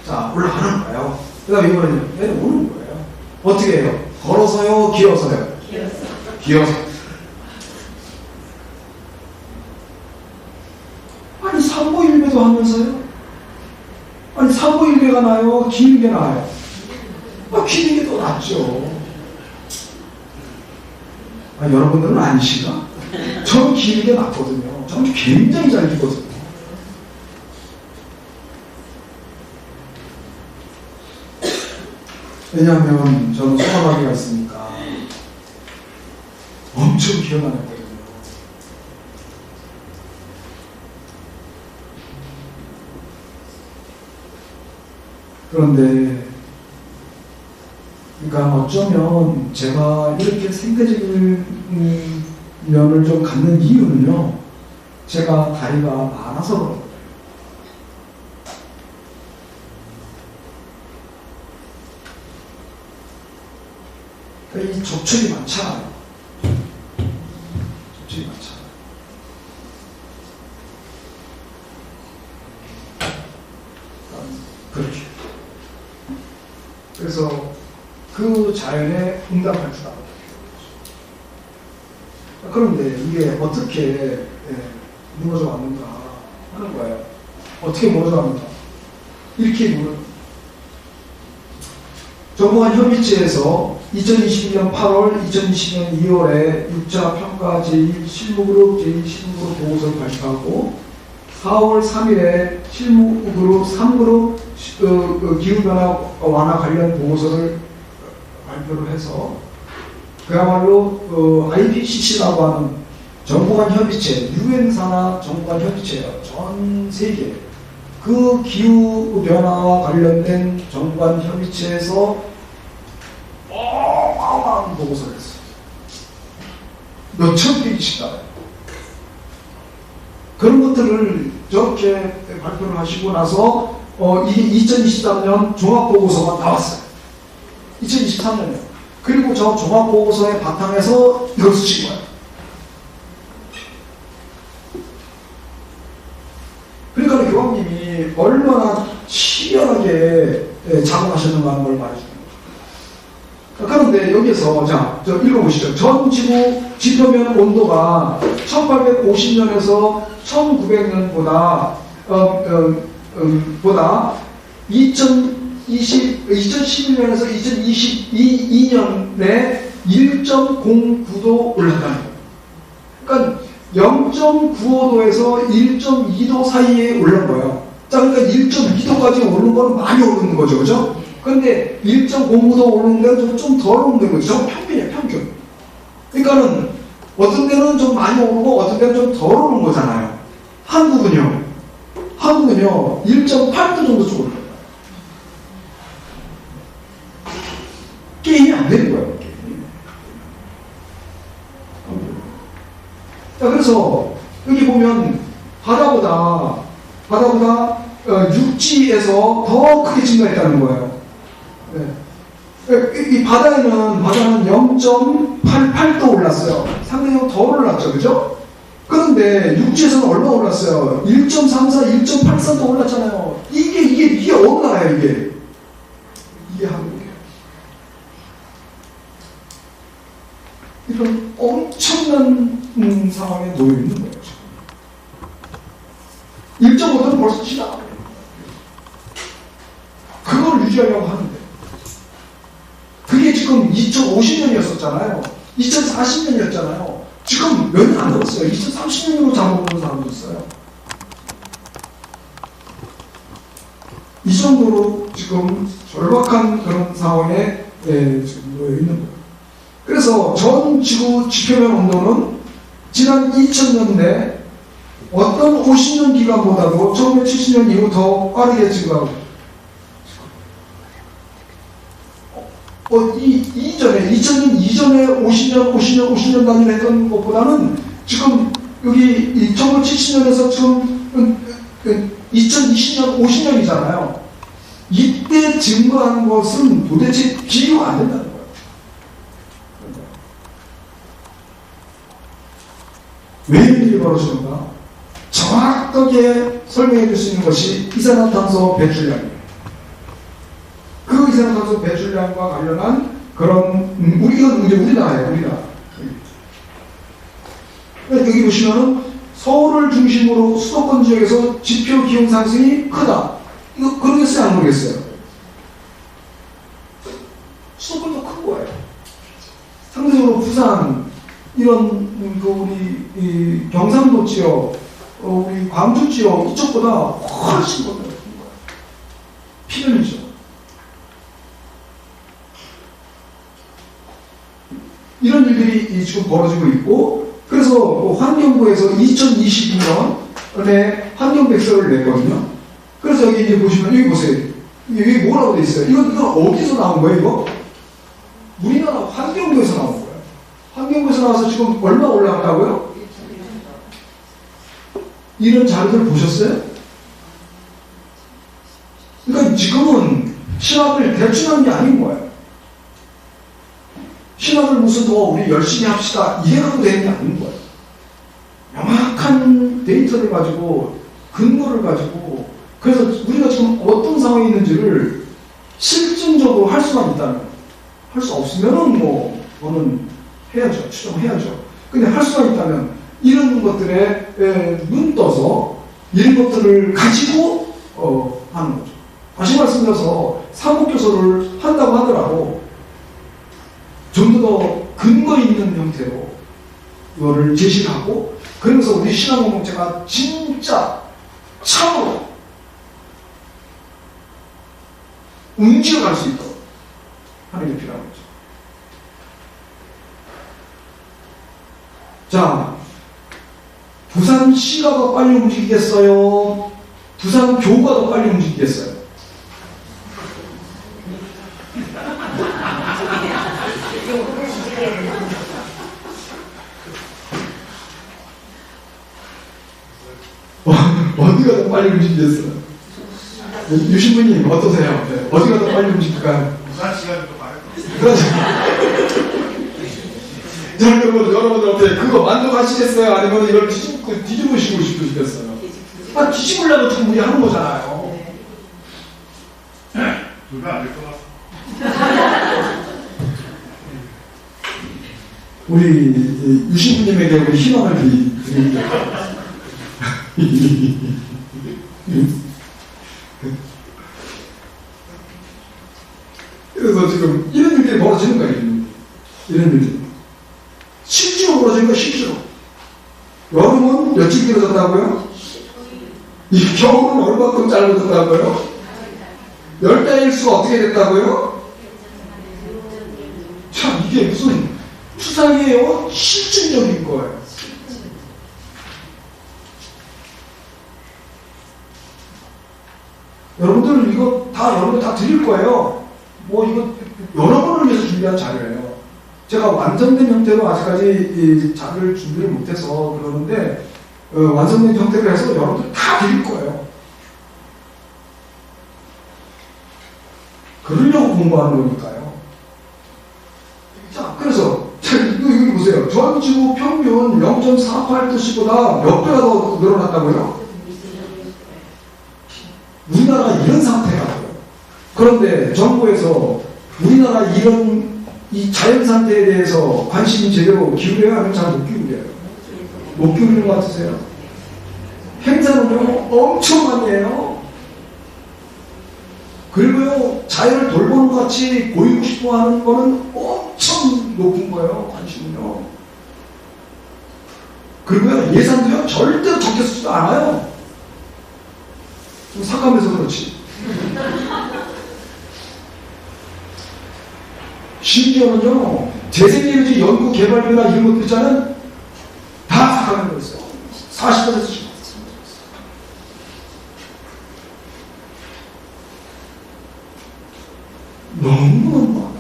자, 올라가는 거예요. 그 다음에 이번에는 내려오는 거예요. 어떻게 해요? 걸어서요? 기어서요? 기어서. 아니 산모일배도 하면서요. 아니 산모일배가 나요? 기는 게 나아요? 기는 게 더 낫죠. 여러분들은 아니시나? 저는 기는 게 낫거든요. 저는 굉장히 잘 기거든요. 왜냐하면 저는 소아마비가 있으니까 엄청 기어나거든요. 그런데 그러니까 어쩌면 제가 이렇게 생태적인 면을 좀 갖는 이유는요, 제가 다리가 많아서 그런 거예요. 그러니까 이 접촉이 많잖아요. 접촉이 많잖아요. 그렇게. 그래서 그 자연에 응답할 줄 알아요. 그런데 이게 어떻게 무너져 왔는가 하는 거예요. 어떻게 무너져 왔는가. 이렇게 정보관 협의체에서 2021년 8월, 2020년 2월에 6차 평가 제1 실무그룹 제2 실무그룹 보고서를 발표하고 4월 3일에 실무그룹 3그룹 기후변화 완화 관련 보고서를 발표를 해서 그야말로 IPCC라고 하는 정보관 협의체, 유엔산하 정보관 협의체예요. 전 세계 그 기후변화와 관련된 정보관 협의체에서 어마어마한 보고서를 했어요. 몇천 페이지씩 나와요. 그런 것들을 저렇게 발표를 하시고 나서 이게 2023년 종합보고서가 나왔어요. 2023년에. 그리고 저 종합보고서의 바탕에서 이걸 쓰신 거예요. 그러니까 교황님이 얼마나 치열하게 작업하셨는가 하는 걸 말해주는 거예요. 그런데 여기서 저 읽어보시죠. 전 지구 지표면 온도가 1850년에서 1900년보다 보다 2011년에서 2022년에 1.09도 올랐다는 거예요. 그러니까 0.95도에서 1.2도 사이에 올른 거예요. 자, 그러니까 1.2도까지 오른 건 많이 오르는 거죠, 그죠? 근데 1.09도 오르는 데는 좀 덜 오르는 거죠. 평균이에요, 평균. 그러니까는 어떤 데는 좀 많이 오르고 어떤 데는 좀 덜 오르는 거잖아요. 한국은요 1.8도 정도 좀 오르는 거예요. 게임이 안 되는 거예요. 자, 그래서 여기 보면 바다보다 육지에서 더 크게 증가했다는 거예요. 네. 이 바다는 0.88도 올랐어요. 상당히 더 올랐죠, 그죠? 그런데 육지에서는 얼마 올랐어요? 1.34, 1.84도 올랐잖아요. 이게 어느 나라예요, 이게? 이게 한국이에요. 이런 엄청난 상황에 놓여 있는 거예요. 1.5도는 벌써 지나가요. 그걸 유지하려고 하는데. 그게 지금 2050년이었었잖아요. 2040년이었잖아요. 지금 몇 년 안 남았어요. 2030년으로 잡아보는 사람도 있어요. 이 정도로 지금 절박한 그런 상황에 지금 놓여 있는 거예요. 그래서 전 지구 지표면 온도는 지난 2000년대 어떤 50년 기간보다도 1970년 이후 더 빠르게 증가하고 이전에 2000년 이전에 50년 단위로 했던 것보다는 지금 여기 1970년에서 지금 2020년 50년이잖아요. 이때 증가하는 것은 도대체 비교가 안 된다는 거예요. 왜 이런 일이 벌어지는가? 정확하게 설명해 줄 수 있는 것이 이산화탄소 배출량이에요. 그 이산화탄소 배출량과 관련한 그런 이건 이제 우리나라예요. 우리나라. 여기 보시면은 서울을 중심으로 수도권 지역에서 지표 기온 상승이 크다. 이거 그러겠어요? 안 그러겠어요? 수도권도 큰 거예요. 상대적으로 부산, 이런 우리 이 경상도 지역, 우리 광주 지역 이쪽보다 훨씬 큰 거예요. 필연이죠. 이런 일들이 지금 벌어지고 있고, 그래서 환경부에서 2022년에 환경백서를 냈거든요. 그래서 여기 이제 보시면, 여기 보세요. 여기 뭐라고 돼 있어요? 이건 어디서 나온 거예요, 이거? 우리나라 환경부에서 나온 거예요. 환경부에서 나와서 지금 얼마 올라갔다고요? 이런 자료들 보셨어요? 그러니까 지금은 신학을 대충 하는 게 아닌 거예요. 신학을 무슨 더 우리 열심히 합시다 이게 갖고 되는 게 아닌 거예요. 명확한 데이터를 가지고 근거를 가지고, 그래서 우리가 지금 어떤 상황에 있는지를 실증적으로 할 수만 있다면, 할 수 없으면은 뭐 그거는 해야죠. 추정해야죠. 근데 할 수만 있다면 이런 것들에 눈 떠서 이런 것들을 가지고 하는 거죠. 다시 말씀드려서 사목교서를 한다고 하더라도 좀 더 근거 있는 형태로 이거를 제시를 하고, 그러면서 우리 신앙 공동체가 진짜 참으로 움직여갈 수 있도록 하는 게 필요한 거죠. 자, 부산시가 더 빨리 움직이겠어요? 부산교가 더 빨리 움직이겠어요? 어디가 더 빨리 움직이겠어요? 유신부님 어떠세요? 네. 어디가 더 빨리 움직일까요? 부산 시간이 또 많을 것 같아요. 그렇죠. 자, 여러분들 어때요? 그거 만족하시겠어요? 아니면 이걸 뒤집으시고 싶으시겠어요? 아, 뒤집으려고 지금 우리 하는 거잖아요. 둘 다 안 될 것 같아요. 우리 유신부님에게 우리 희망을 드립니다. 그래서 지금 이런 일들이 벌어지는 거예요. 이런 일들이 실제로 벌어지는 거예요. 실제로. 여름은 며칠 길어졌다고요? 이 겨울은 얼마큼 짧아졌다고요? 열달일 수가 어떻게 됐다고요? 참, 이게 무슨 추상이에요? 실질적인 거예요. 여러분들 이거 다 여러분 다 드릴 거예요. 뭐 이거 여러분을 위해서 준비한 자료예요. 제가 완성된 형태로 아직까지 이 자료를 준비를 못해서 그러는데 완성된 형태로 해서 여러분들 다 드릴 거예요. 그러려고 공부하는 거니까요. 자, 그래서 여기 보세요. 전주 평균 0.48도씨보다 몇 배가 더 늘어났다고요? 우리나라가 이런 상태라고요. 그런데 정부에서 우리나라 이런 이 자연 상태에 대해서 관심이 제대로 기울여야 하면 잘 못 기울여요. 못 기울이는 것 같으세요? 행사는요 엄청 많이 해요. 그리고요 자연을 돌보는 것 같이 보이고 싶어 하는 거는 엄청 높은 거예요. 관심은요. 그리고요 예산도요 절대 적게 쓰지도 않아요. 좀 삭감해서 그렇지. 심지어는요 재생에너지 연구 개발비나 이런 것들 있잖아요. 다 삭감해 버렸어요. 40%씩. 너무너무 많아.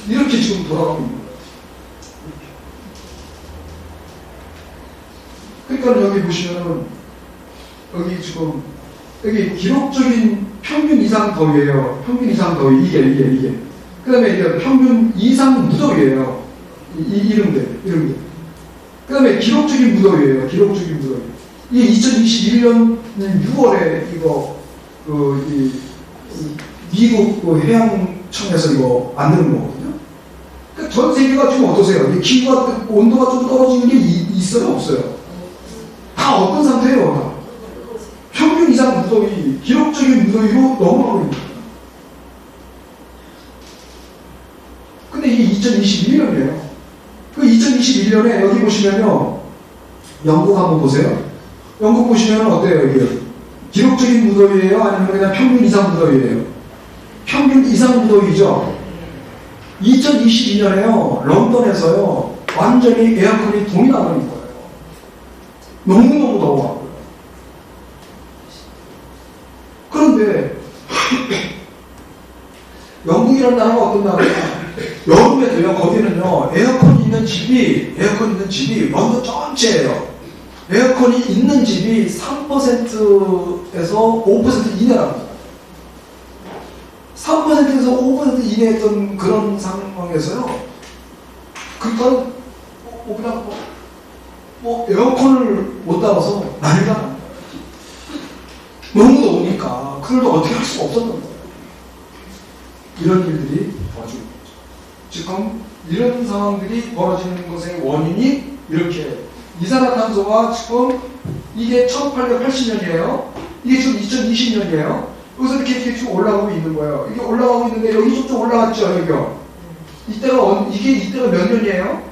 이렇게 지금 돌아가고 있는 거예요. 그러니까 여기 보시면은 여기 지금 여기 기록적인 평균 이상 더위예요. 평균 이상 더위 이게. 그다음에 이게 평균 이상 무더위예요. 이런 게. 그다음에 기록적인 무더위예요. 기록적인 무더위. 이게 2021년 6월에 이거 미국 그 해양청에서 이거 만드는 거거든요. 그러니까 전 세계가 지금 어떠세요? 이 기후가 온도가 좀 떨어지는 게 있어요, 없어요? 다 어떤 상태예요? 다. 평균 이상 무더위, 기록적인 무더위로 넘어가고 있는 거예요. 근데 이게 2021년이에요. 그 2021년에 여기 보시면요, 영국 한번 보세요. 영국 보시면 어때요, 이게? 기록적인 무더위예요? 아니면 그냥 평균 이상 무더위예요? 평균 이상 무더위죠? 2022년에요, 런던에서요, 완전히 에어컨이 동이 나가는 거예요. 너무너무 더워가고요. 그런데, 영국이라는 나라가 어떤 나라냐? 여름에도요, 거기는요, 에어컨이 있는 집이 런던 전체예요. 에어컨이 있는 집이 3%에서 5% 이내랍니다. 3%에서 5% 이내였던 그런 상황에서요. 그러니까 그냥 에어컨을 못 달아서 난리가 납니다. 너무 더우니까 그걸도 어떻게 할 수가 없었던 거예요. 이런 일들이 벌어지고 있죠. 지금 이런 상황들이 벌어지는 것의 원인이 이렇게 이산화탄소가 지금 이게 1880년이에요. 이게 지금 2020년이에요. 여기서 이렇게 쭉 올라가고 있는 거예요. 이게 올라가고 있는데 여기 좀 올라갔죠, 여기요. 이때가 몇 년이에요?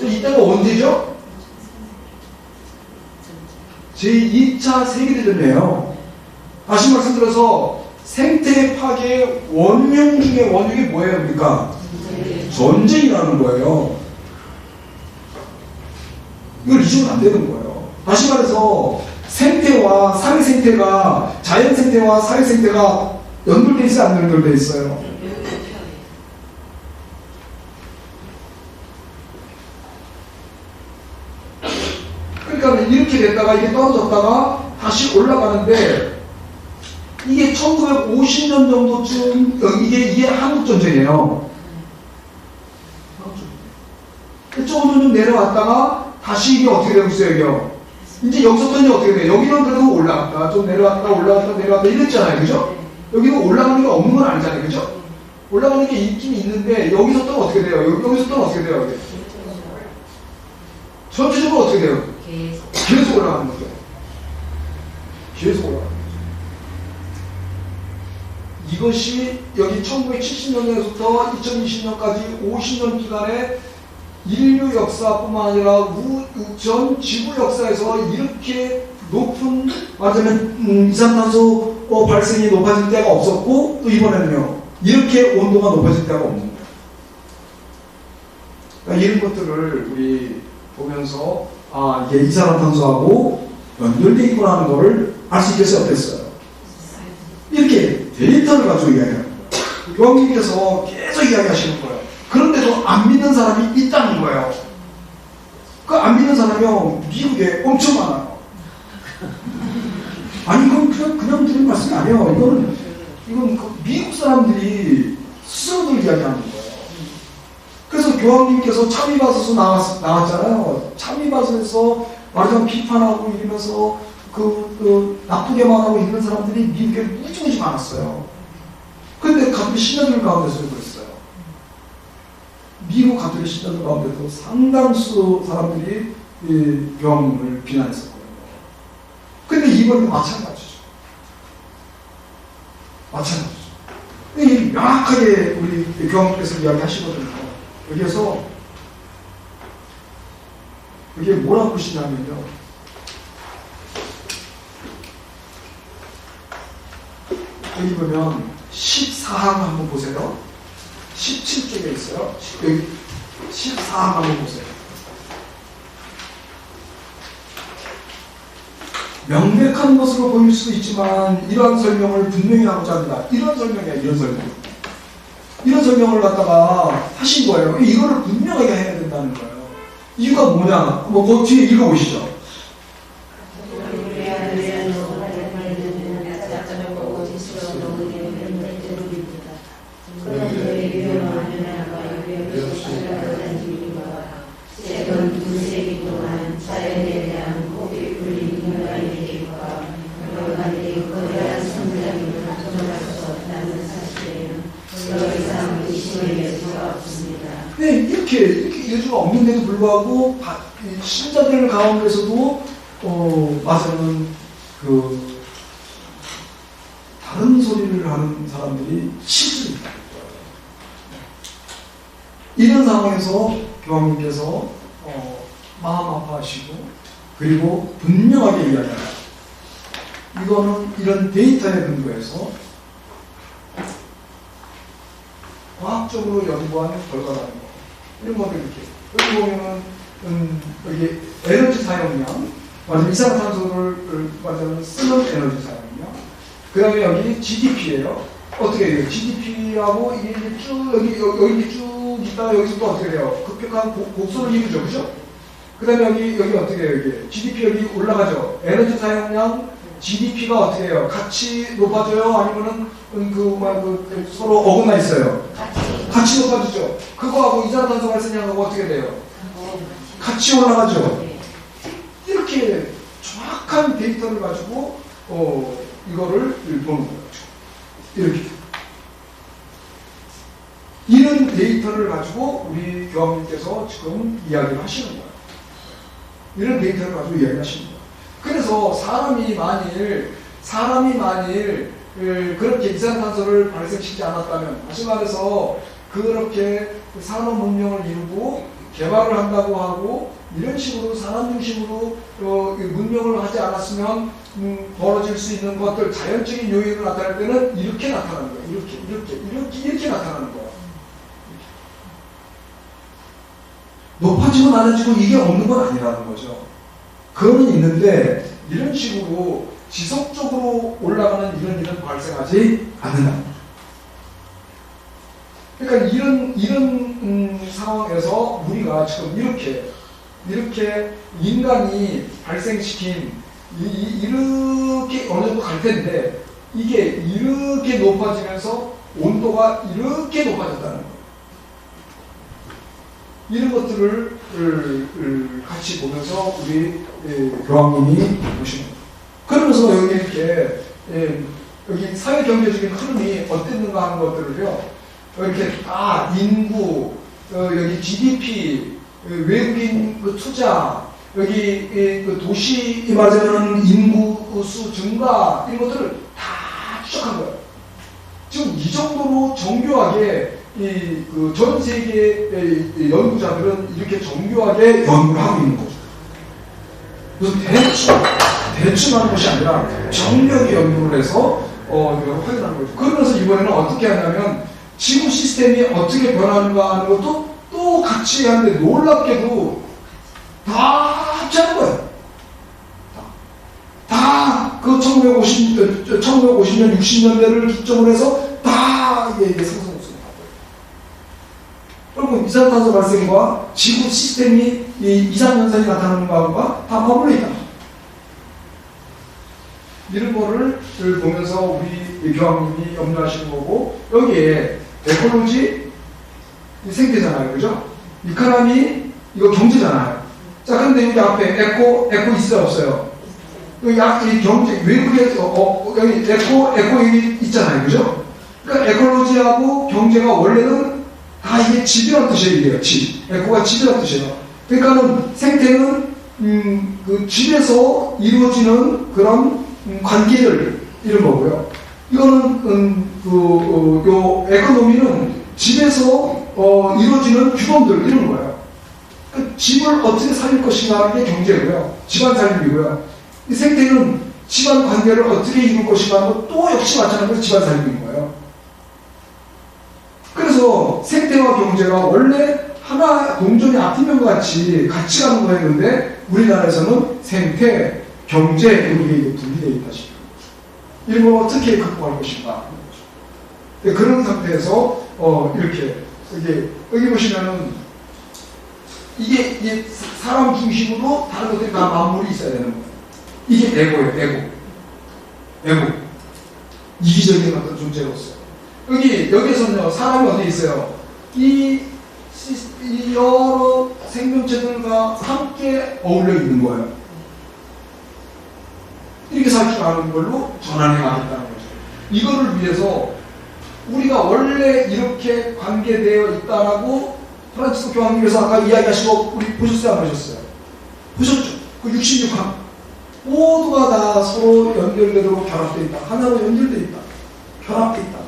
이때가 언제죠? 제2차 세계대전이에요. 다시 말씀드려서 생태 파괴의 원흉 중에 원흉이 뭐예요, 그러니까? 전쟁이라는 거예요. 이걸 잊으면 안 되는 거예요. 다시 말해서 생태와 사회생태가, 자연생태와 사회생태가 연결되어 있어요, 안 연결되어 있어요? 그러니까 이렇게 됐다가 이게 떨어졌다가 다시 올라가는데 이게 1950년 정도쯤 이게 한국전쟁이에요. 조금 좀 내려왔다가 다시 이게 어떻게 되고 있어요, 이게요? 이제 여기서부터 이제 어떻게 돼요? 여기는 그래도 올라갔다, 좀 내려왔다, 올라갔다, 내려왔다 이랬잖아요, 그죠? 여기는 올라가는 게 없는 건 아니잖아요, 그죠? 올라가는 게 있긴 있는데 여기서부터는 어떻게 돼요? 여기서부터는 어떻게 돼요? 이게? 전체적으로 어떻게 돼요? 계속 올라가는 거죠. 계속 올라가는 거죠. 이것이 여기 1970년에서부터 2020년까지 50년 기간에 인류 역사뿐만 아니라 전 지구 역사에서 이렇게 높은 완전히 이산탄소 발생이 높아질 때가 없었고 또 이번에는요 이렇게 온도가 높아질 때가 없는 거예요. 그러니까 이런 것들을 우리 보면서 아 이게 이산화탄소하고 연결되어 있구나 하는 거를 알 수 있겠어요, 어땠어요? 이렇게 데이터를 가지고 이야기하는 거예요. 교황님께서 계속 이야기하시는 거예요. 그런데도 안 믿는 사람이 있다는 거예요. 그 안 믿는 사람이요 미국에 엄청 많아요. 아니 그건 그냥 드린 말씀이 아니에요. 이건 미국 사람들이 스스로들 이야기하는 거예요. 그래서 교황님께서 참의받아서 나왔잖아요. 참의받아서 말하자면 비판하고 이러면서 나쁘게만 하고 있는 사람들이 미국에 무지무지 많았어요. 그런데 가톨릭 신자들 가운데서도 그랬어요. 미국 가톨릭 신자들 가운데도 상당수 사람들이 교황님을 비난했었거든요. 근데 이번에도 마찬가지죠. 마찬가지죠. 명확하게 우리 교황님께서 이야기하시거든요. 여기에서 이게 뭐라고 하시냐면요. 여기 보면 14항 한번 보세요. 17쪽에 있어요. 여기 14항 한번 보세요. 명백한 것으로 보일 수도 있지만 이러한 설명을 분명히 하고자 합니다. 이런 설명이야, 이런 설명. 이런 설명을 갖다가 하신 거예요. 이거를 분명하게 해야 된다는 거예요. 이유가 뭐냐? 그 뒤에 읽어보시죠. 않는 사실에는 더 이상 의심의 여지가 없습니다. 네, 이렇게 여지가 없는데도 불구하고 신자들 가운데서도 맞아는 다른 소리를 하는 사람들이 실수입니다. 이런 상황에서 교황님께서 마음 아파하시고 그리고 분명하게 이야기합니다. 이거는 이런 데이터에 근거해서 과학적으로 연구한 결과라는 거. 이런 것들 이렇게. 여기 보면은, 여기 에너지 사용량, 맞아, 이산화탄소를 맞아는 쓰는 에너지 사용량. 그 다음에 여기 GDP예요. 어떻게 해요? GDP하고 이게 쭉, 여기 쭉 있다가 여기서부터 어떻게 돼요? 급격한 곡선을 이루죠. 그죠? 그 다음에 여기 어떻게 해요? 여기 GDP 여기 올라가죠. 에너지 사용량, GDP가 어떻게 해요? 같이 높아져요? 아니면은 서로 어긋나 있어요? 같이 높아지죠. 그거하고 이산화탄소 발생량하고 어떻게 돼요? 같이 올라가죠. 이렇게 정확한 데이터를 가지고 이거를 보는 거죠. 이렇게. 이런 데이터를 가지고 우리 교황님께서 지금 이야기를 하시는 거예요. 이런 데이터를 가지고 이야기를 하시는 거예요. 그래서 사람이 만일 그렇게 이산화탄소를 발생시키지 않았다면, 다시 말해서 그렇게 산업 문명을 이루고 개발을 한다고 하고 이런 식으로 산업 중심으로 문명을 하지 않았으면 벌어질 수 있는 것들, 자연적인 요인으로 나타날 때는 이렇게 나타나는 거예요. 이렇게 나타나는 거예요. 높아지고 낮아지고 이게 없는 건 아니라는 거죠. 그거는 있는데 이런 식으로 지속적으로 올라가는 이런 일은 발생하지 않는다. 그러니까 이런 상황에서 우리가 지금 이렇게 인간이 발생시킨 이렇게 어느 정도 갈 텐데 이게 이렇게 높아지면서 온도가 이렇게 높아졌다는 거예요. 이런 것들을 같이 보면서 우리 교황님이 보시는 거예요. 그러면서 여기 이렇게 여기 사회 경제적인 흐름이 어땠는가 하는 것들을요. 이렇게 인구, 여기 GDP, 외국인 투자, 여기 도시 맞으면 인구 수 증가 이런 것들을 다 추적한 거예요. 지금 이 정도로 정교하게 전 세계 연구자들은 이렇게 정교하게 연구를 하고 있는 거죠. 무슨 대충 하는 것이 아니라 정교하게 연구를 해서 이걸 확인하는 거죠. 그러면서 이번에는 어떻게 하냐면 지구 시스템이 어떻게 변하는가 하는 것도 또 같이 하는데 놀랍게도 다 합치는 거예요. 다 그 1950년, 60년대를 기점으로 해서 다 이게 생성수가 나와요. 여러분, 이산화탄소 발생과 지구 시스템이 이산현상이 나타나는 것과 다 맞물려 있다. 이런 거를 보면서 우리 교황님이 염려하시는 거고, 여기에 에콜로지 생태잖아요. 그죠? 이코노미 이거 경제잖아요. 자, 그런데 여기 앞에 에코 있어요? 없어요? 여기 경제, 외국에서, 여기 에코 여기 있잖아요. 그죠? 그러니까 에콜로지하고 경제가 원래는 다 이게 집이라는 뜻이에요. 집. 에코가 집이라는 뜻이에요. 그러니까는 생태는, 그 집에서 이루어지는 그런 관계들, 이런 거고요. 이거는, 요 에코노미는 집에서, 이루어지는 규범들, 이런 거예요. 그 집을 어떻게 살릴 것인가 하는 게 경제고요. 집안 살림이고요. 이 생태는 집안 관계를 어떻게 이룰 것인가 하는 것도 역시 마찬가지로 집안 살림인 거예요. 그래서 생태와 경제가 원래 하나 동전이 앞뒤면 같이 가는 거였는데 우리나라에서는 생태, 경제 이렇게 분리되어 있다시피 이런 걸 어떻게 극복할 것인가 하는 거죠. 그런 상태에서 이렇게 여기 보시면은 이게 사람 중심으로 다른 것들이 다 맞물이 있어야 되는 거예요. 이게 에고예요. 에고. 이기적인 어떤 존재로서. 여기에서는요, 사람이 어디 있어요? 이 여러 생명체들과 함께 어울려 있는 거예요. 이렇게 살 줄 아는 걸로 전환해 가겠다는 거죠. 이거를 위해서 우리가 원래 이렇게 관계되어 있다라고 프란치스코 교황님께서 아까 이야기하시고 우리 보셨어요? 안 보셨어요? 보셨죠? 그 66항 모두가 다 서로 연결되도록 결합되어 있다. 하나로 연결되어 있다. 결합되어 있다.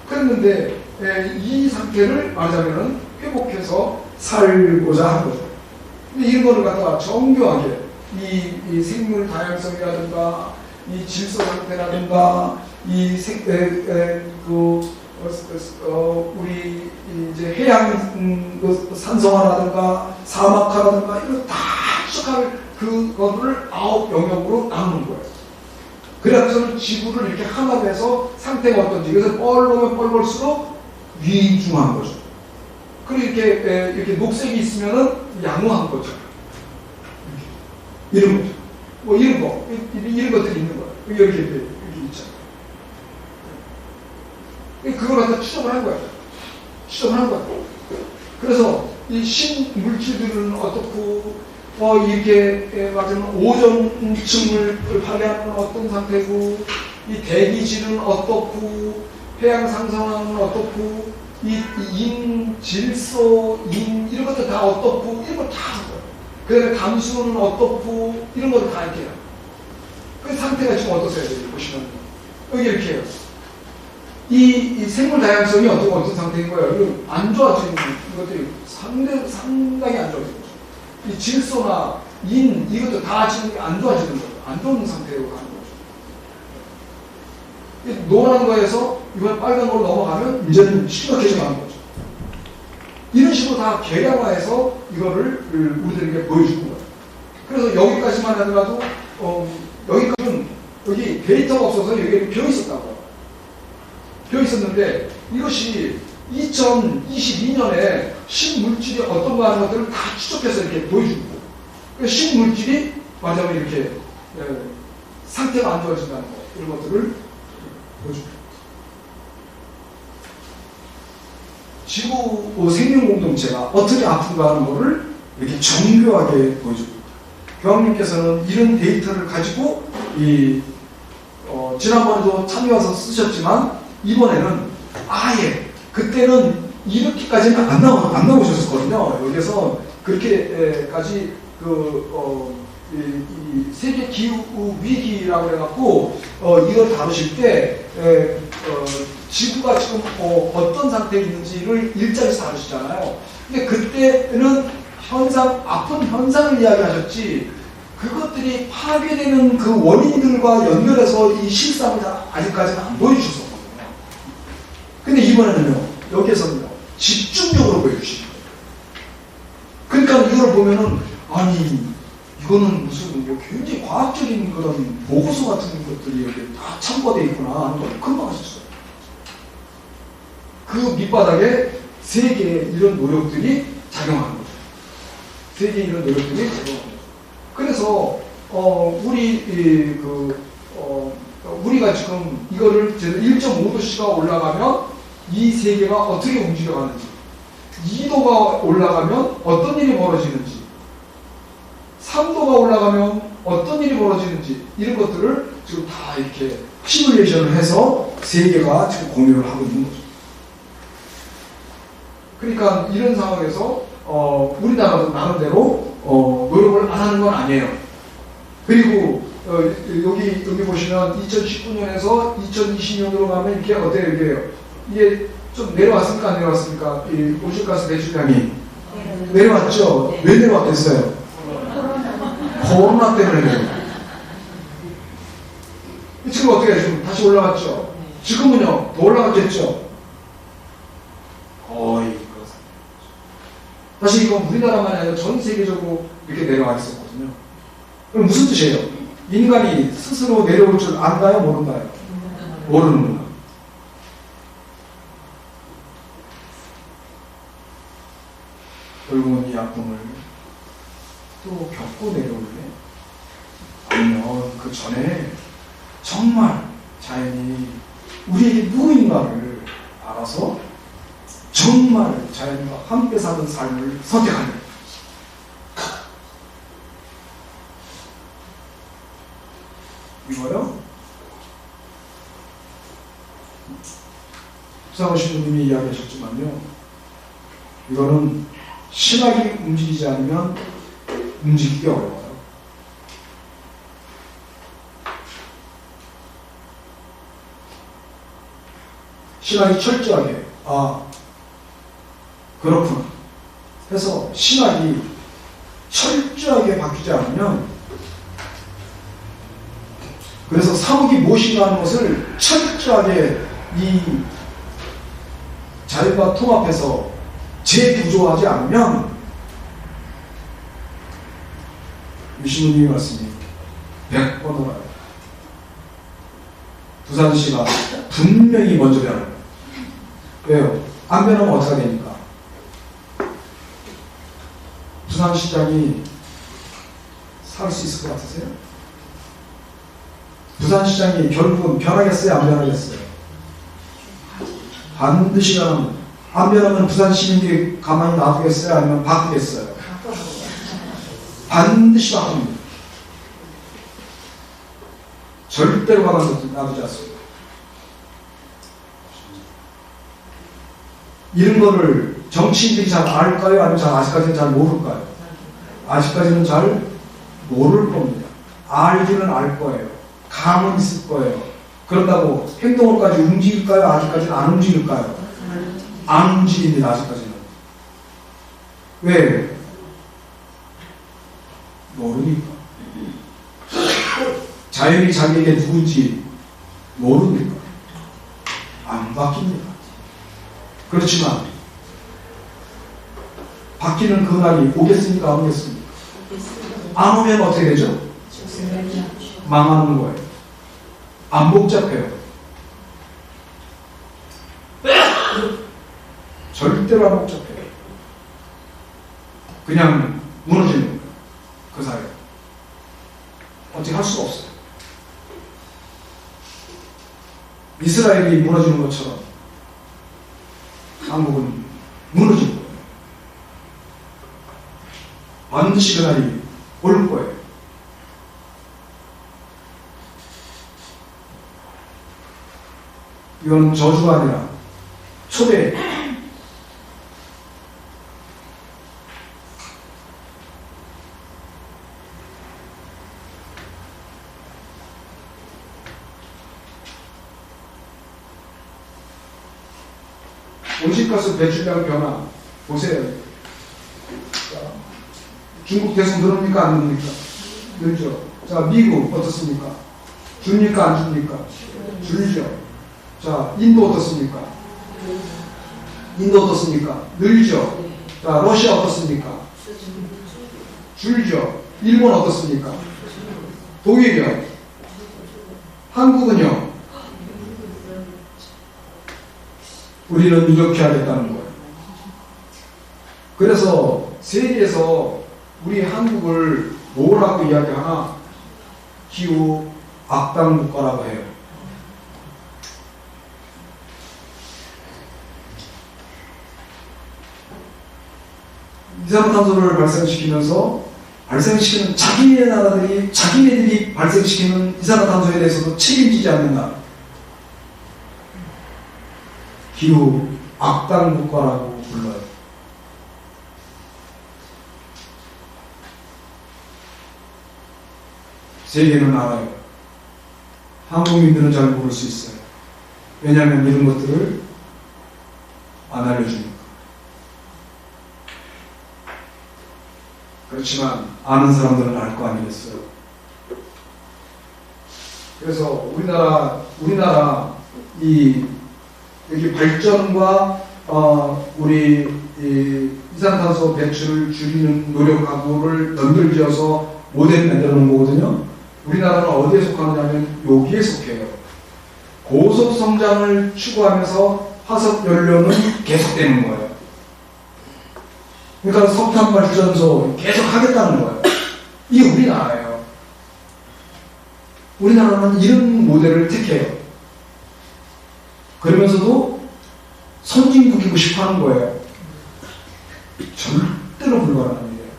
그랬는데 이 상태를 말하자면 회복해서 살고자 한 거죠. 근데 이런 거를 갖다가 정교하게 이 생물 다양성이라든가 이 질소 상태라든가 우리 이제 해양 산성화라든가 사막화라든가 이런 다 추적할 그거를 9 영역으로 나누는 거예요. 그래서 지구를 이렇게 하나로 해서 상태가 어떤지, 그래서 뻘보면 뻘볼수록 위중한 거죠. 그리고 이렇게 녹색이 있으면은 양호한 거죠. 이런 거죠. 뭐 이런 것들이 있는 거예요. 이렇게 있잖아요. 그걸 갖다 추적을 한 거예요. 추적을 한 거예요. 그래서 이 신물질들은 어떻고, 이렇게 맞으면 오존층을 발휘하는 어떤 상태고, 이 대기질은 어떻고, 해양 상성은 어떻고, 인, 질소, 이런 것들 다 어떻고, 이런 걸 다 하는 거예요. 그 다음에 감수는 어떻고, 이런 것들 다 이렇게 해요. 그 상태가 지금 어떠세요? 여기 보시면. 여기 이렇게 해요. 이 생물 다양성이 어떤 상태인 거예요? 이거 안 좋아지는 것들이 상당히 안 좋아지는 거죠. 이 질소나 인, 이것도 다 지금 안 좋아지는 거예요. 안 좋은 상태로 가는 거죠. 노란 거에서 이번 빨간 거로 넘어가면 이제는 심각해져 가는 거죠. 이런 식으로 다 계량화해서 이거를 우리들에게 보여주는 거예요. 그래서 여기까지만 하더라도, 여기까지는 여기 데이터가 없어서 여기에 비어 있었다고요. 비어 있었는데 이것이 2022년에 신물질이 어떤가 하는 것들을 다 추적해서 이렇게 보여주는 거예요. 그러니까 신물질이 말하자면 이렇게 상태가 안 좋아진다는 거, 이런 것들을 보여줍니다. 지구 생명 공동체가 어떻게 아픈가 하는 것을 이렇게 정교하게 보여줍니다. 교황님께서는 이런 데이터를 가지고 지난번에도 참여해서 쓰셨지만 이번에는 아예 그때는 이렇게까지는 안 나오셨었거든요. 여기서 그렇게까지 이 세계 기후 위기라고 해갖고 이걸 다루실 때 지구가 지금 어떤 상태에 있는지를 일자리에서 다루시잖아요. 근데 그때는 아픈 현상을 이야기하셨지, 그것들이 파괴되는 그 원인들과 연결해서 이 실상을 아직까지는 안 보여주셨었거든요. 근데 이번에는요, 여기에서는요, 집중적으로 보여주시는 거예요. 그러니까 이걸 보면은, 아니, 이거는 무슨 굉장히 과학적인 그런 보고서 같은 것들이 여기 다 첨부되어 있구나 하는 걸 금방 하셨어요. 그 밑바닥에 세 개의 이런 노력들이 작용하는 거죠. 세 개의 이런 노력들이 작용하는 거죠. 그래서 우리가 지금 이거를 1.5도씨가 올라가면 이 세계가 어떻게 움직여가는지, 2도가 올라가면 어떤 일이 벌어지는지, 3도가 올라가면 어떤 일이 벌어지는지, 이런 것들을 지금 다 이렇게 시뮬레이션을 해서 세계가 지금 공유를 하고 있는 거죠. 그러니까 이런 상황에서 우리나라도 나름대로 노력을 안 하는 건 아니에요. 그리고 여기 보시면 2019년에서 2020년으로 가면 이렇게 어때요? 이게 좀 내려왔습니까? 안 내려왔습니까? 이 온실가스 배출량이 내려왔죠? 왜 내려왔겠어요? 코로나 때문에. 지금 어떻게 해요? 지금 다시 올라갔죠? 지금은요, 더 올라갔겠죠? 거의 그렇습니다. 사실 이건 우리나라만이 아니라 전 세계적으로 이렇게 내려와 있었거든요. 그럼 무슨 뜻이에요? 인간이 스스로 내려올 줄 안다요? 모른다요? 모르는구나. 결국은 이 아픔을 또 겪고 내려올래? 아니면 그 전에 정말 자연이 우리에게 누구인가를 알아서 정말 자연과 함께 사는 삶을 선택하는, 이거요? 부사고 신부님이 이야기하셨지만요. 이거는 신학이 움직이지 않으면 움직이기 어려워요. 신학이 철저하게 그렇구나 해서 신학이 철저하게 바뀌지 않으면, 그래서 사목이 무엇인가 하는 것을 철저하게 이 자연과 통합해서 재구조하지 않으면 유신우님의 말씀이 100번 오라요. 부산시가 분명히 먼저 변할 거예요. 왜요? 안 변하면 어떻게 되니까? 부산시장이 살 수 있을 것 같으세요? 부산시장이 결국은 변하겠어요? 안 변하겠어요? 반드시 변합니다. 안 변하면 부산 시민들이 가만히 놔두겠어요? 아니면 바꾸겠어요? 반드시 바꿉니다. 절대로 가만히 놔두지 않습니다. 이런 거를 정치인들이 잘 알까요? 아니면 아직까지는 잘 모를까요? 아직까지는 잘 모를 겁니다. 알기는 알 거예요. 감은 있을 거예요. 그런다고 행동으로까지 움직일까요? 아직까지는 안 움직일까요? 안 움직입니다. 아직까지는. 왜? 모르니까. 자연이 자기에게 누군지 모르니까. 안 바뀝니다. 그렇지만 바뀌는 그날이 오겠습니까? 안 오겠습니까? 안 오면 어떻게 되죠? 망하는 거예요. 안 복잡해요. 절대로 안 복잡해요. 그냥 무너지는 거예요. 그 사이에. 어떻게 할 수가 없어요. 이스라엘이 무너지는 것처럼 한국은 무너질 거예요. 반드시 그날이 올 거예요. 이건 저주가 아니라 초대예요. 온실가스 배출량 변화 보세요. 자, 중국 대선 늘습니까? 안 늘습니까? 늘죠. 자, 미국 어떻습니까? 줍니까? 안 줍니까? 줄죠. 자, 인도 어떻습니까? 인도 어떻습니까? 늘죠. 자, 러시아 어떻습니까? 줄죠. 일본 어떻습니까? 독일이요. 한국은요. 우리는 이렇게 하겠다는 거예요. 그래서 세계에서 우리 한국을 뭐라고 이야기하나? 기후 악당 국가라고 해요. 이산화탄소를 발생시키는 자기네 나라들이 자기네들이 발생시키는 이산화탄소에 대해서도 책임지지 않는다. 기후 악당 국가라고 불러요. 세계는 알아요. 한국민들은 잘 모를 수 있어요. 왜냐하면 이런 것들을 안 알려주니까. 그렇지만 아는 사람들은 알 거 아니겠어요. 그래서 우리나라 여기 발전과 우리 이산탄소 배출을 줄이는 노력하고를 연결지어서 모델 만들어 놓은 거거든요. 우리나라는 어디에 속하느냐면 여기에 속해요. 고속 성장을 추구하면서 화석 연료는 계속되는 거예요. 그러니까 석탄 발전소 계속 하겠다는 거예요. 이게 우리나라예요. 우리나라는 이런 모델을 택해요. 그러면서도 선진국이고 싶어 하는 거예요. 절대로 불가능한 일이에요.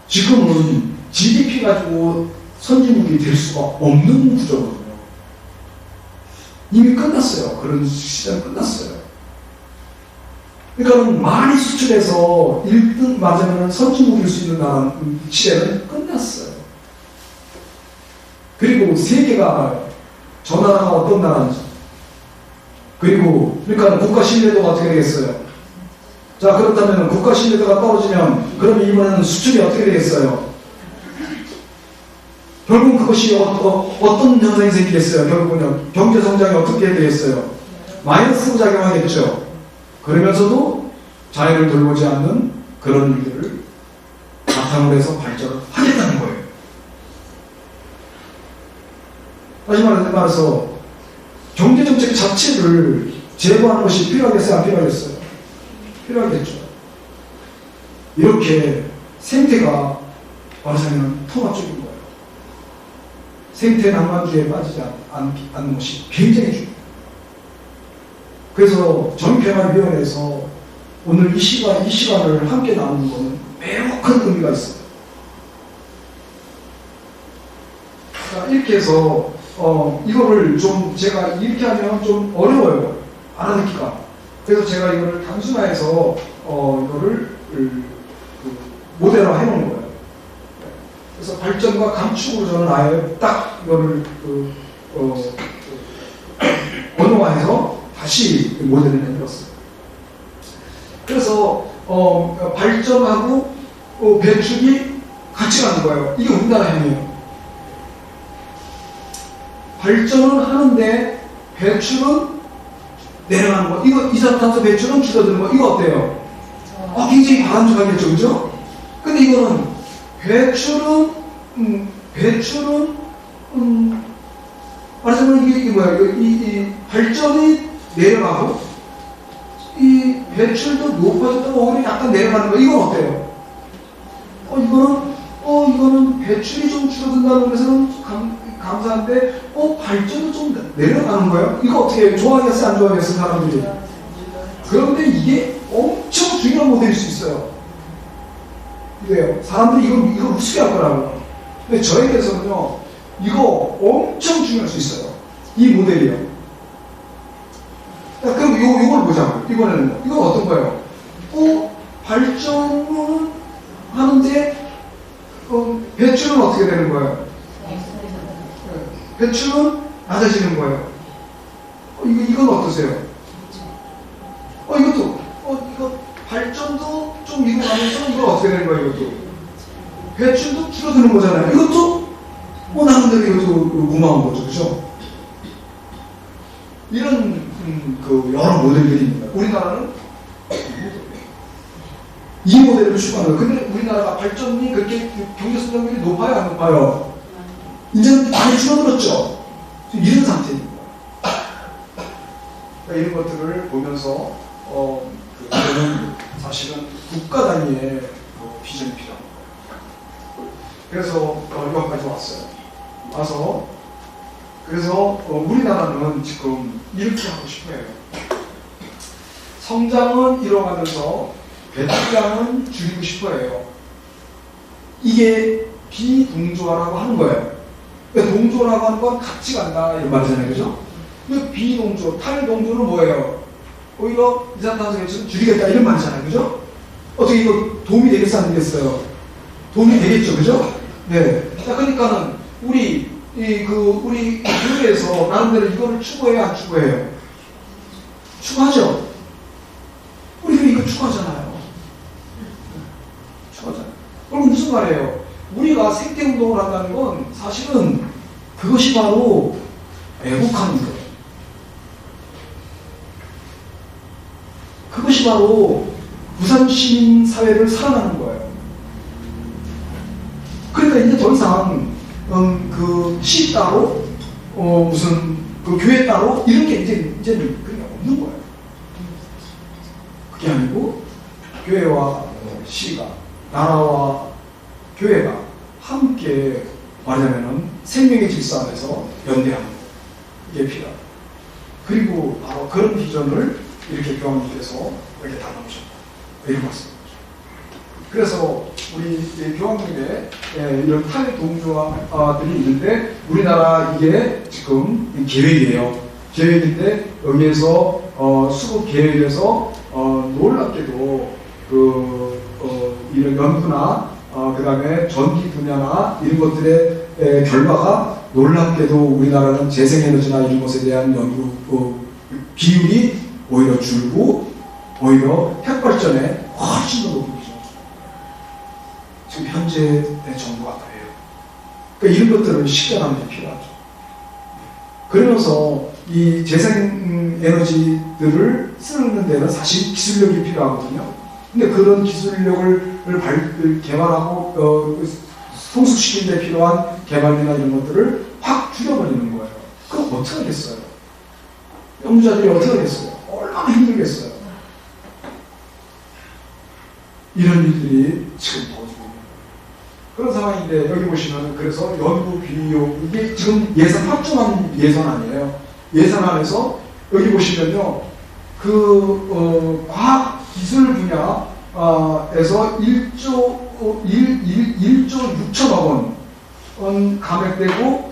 지금은 GDP 가지고 선진국이 될 수가 없는 구조거든요. 이미 끝났어요. 그런 시대는 끝났어요. 그러니까 많이 수출해서 1등 맞으면 선진국일 수 있는 나라 시대는 끝났어요. 그리고 세계가 알아요. 저 나라가 어떤 나라인지. 그리고 그러니까 국가 신뢰도가 어떻게 되겠어요? 자, 그렇다면 국가 신뢰도가 떨어지면 그럼 이번에는 수출이 어떻게 되겠어요? 결국 그것이 어떤 현상이 생기겠어요? 결국은 경제 성장이 어떻게 되겠어요? 마이너스로 작용하겠죠. 그러면서도 자연을 돌보지 않는 그런 일들을 바탕으로 해서 발전을 하겠다는 거예요. 다시 말해서 경제정책 자체를 제고하는 것이 필요하겠어요? 안 필요하겠어요? 필요하겠죠. 이렇게 생태가 말하자면 통합적인 거예요. 생태 낭만주의에 빠지지 않는 것이 굉장히 중요해요. 그래서 전평화위원회에서 오늘 이 시간을 함께 나누는 것은 매우 큰 의미가 있어요. 자, 이렇게 해서 이거를 좀 제가 이렇게 하면 좀 어려워요. 알아듣기가. 그래서 제가 이거를 단순화해서 이거를 모델화 해놓은 거예요. 그래서 발전과 감축으로 저는 아예 딱 이거를 언어화해서 다시 모델을 만들었어요. 그래서 발전하고 배출이 같이 가는 거예요. 이게 우리나라 행위예요. 발전은 하는데 배출은 내려가는 거. 이거 이산화탄소 배출은 줄어드는 거. 이거 어때요? 굉장히 바람직하겠죠, 그죠? 근데 이거는 배출은 말하자면 이게 뭐야? 이 발전이 내려가고 이 배출도 높아졌다가 오히려 약간 내려가는 거. 이건 어때요? 이거는 배출이 좀 줄어든다는 것은 감사한데 발전도 좀 내려가는 거예요. 이거 어떻게 좋아하겠어요? 안 좋아하겠어요? 사람들이. 그런데 이게 엄청 중요한 모델일 수 있어요. 이래요. 사람들이 이거 우습게 할 거라고. 근데 저에게서는요, 이거 엄청 중요할 수 있어요. 이 모델이요. 자, 그럼 요걸 보자고요. 이번에는 이건 어떤 거예요? 발전은 하는데 배출은 어떻게 되는 거예요? 배출은 낮아지는 거예요. 이건 어떠세요? 이거 발전도 좀 이루어가면서 이거 어떻게 되는 거예요? 이것도 배출도 줄어드는 거잖아요. 이것도 나름대로 이것도 고마운 거죠, 그죠? 이런 여러 모델들이 있는 거예요. 우리나라는 이 모델을 추구하는 거예요. 근데 우리나라가 발전이 그렇게 경제 성장률이 높아요, 안 높아요? 이제는 많이 줄어들었죠. 이런 상태입니다. 이런 것들을 보면서 저는 사실은 국가 단위의 비전이 필요합니다. 그래서 여기까지 왔어요. 그래서 우리나라는 지금 이렇게 하고 싶어요. 성장은 이뤄가면서 배출량은 줄이고 싶어요. 이게 비동조화라고 하는 거예요. 동조라고 하는 건 같이 간다 이런 말이잖아요, 그죠? 비동조, 탈동조는 뭐예요? 오히려 이산화탄소 배출을 줄이겠다 이런 말이잖아요, 그죠? 어떻게 이거 도움이 되겠어 안 되겠어요? 도움이 되겠죠, 그죠? 네. 자, 그러니까는 우리 교회에서 나름대로 이거를 추구해요, 안 추구해요? 추구하죠. 우리가 이거 추구하잖아요. 추구하잖아요. 그럼 무슨 말이에요? 우리가 생태운동을 한다는 건 사실은 그것이 바로 애국하는 거예요. 그것이 바로 부산 시민 사회를 살아나는 거예요. 그러니까 이제 더 이상 시 따로 무슨 교회 따로 이런 게 이제는 그게 없는 거예요. 그게 아니고 교회와 시가 나라와 교회가 함께 말하자면은 생명의 질서 안에서 연대하는 게 필요하다. 그리고 바로 그런 비전을 이렇게 교황님께서 이렇게 담아주셨다. 이런 말씀입니다. 그래서 우리 교황님의 이런 탈동조화들이 있는데 우리나라 이게 지금 계획이에요. 계획인데 여기에서 수급 계획에서 놀랍게도 이런 연구나 그 다음에 전기 분야나 이런 것들의 결과가 놀랍게도 우리나라는 재생에너지나 이런 것에 대한 연구 비율이 오히려 줄고 오히려 핵발전에 훨씬 더 높아지죠. 지금 현재 정부가 그래요. 그러니까 이런 것들을 식견하는 게 필요하죠. 그러면서 이 재생에너지들을 쓰는 데는 사실 기술력이 필요하거든요. 근데 그런 기술력을 개발하고 성숙시키는 데 필요한 개발이나 이런 것들을 확 줄여버리는 거예요. 그럼 어떻게 하겠어요? 연구자들이 어떻게 하겠어요? 얼마나 힘들겠어요? 이런 일들이 지금 벌어지고 있는 거예요. 그런 상황인데 여기 보시면 그래서 연구 비용 이게 지금 예산 확정한 예산 아니에요. 예산안에서 여기 보시면요 과학 기술 분야에서 1조 6천억 원 감액되고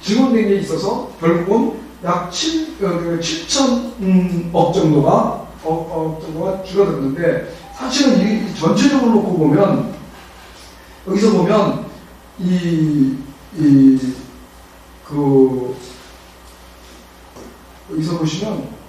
지원된 게 있어서 결국은 약 7천억 정도가 줄어들었는데 사실은 이 전체적으로 놓고 보면 여기서 보면 여기서 보시면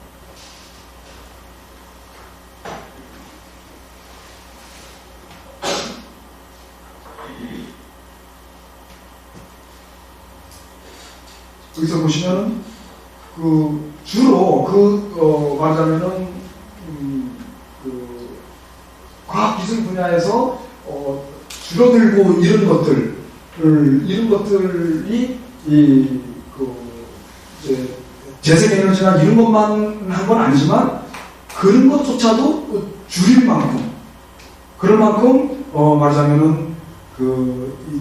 주로 말하자면은 과학기술 분야에서 줄어들고 이런 것들이 이제 재생에너지나 이런 것만 한 건 아니지만 그런 것조차도 줄일 만큼 그럴 만큼 말하자면은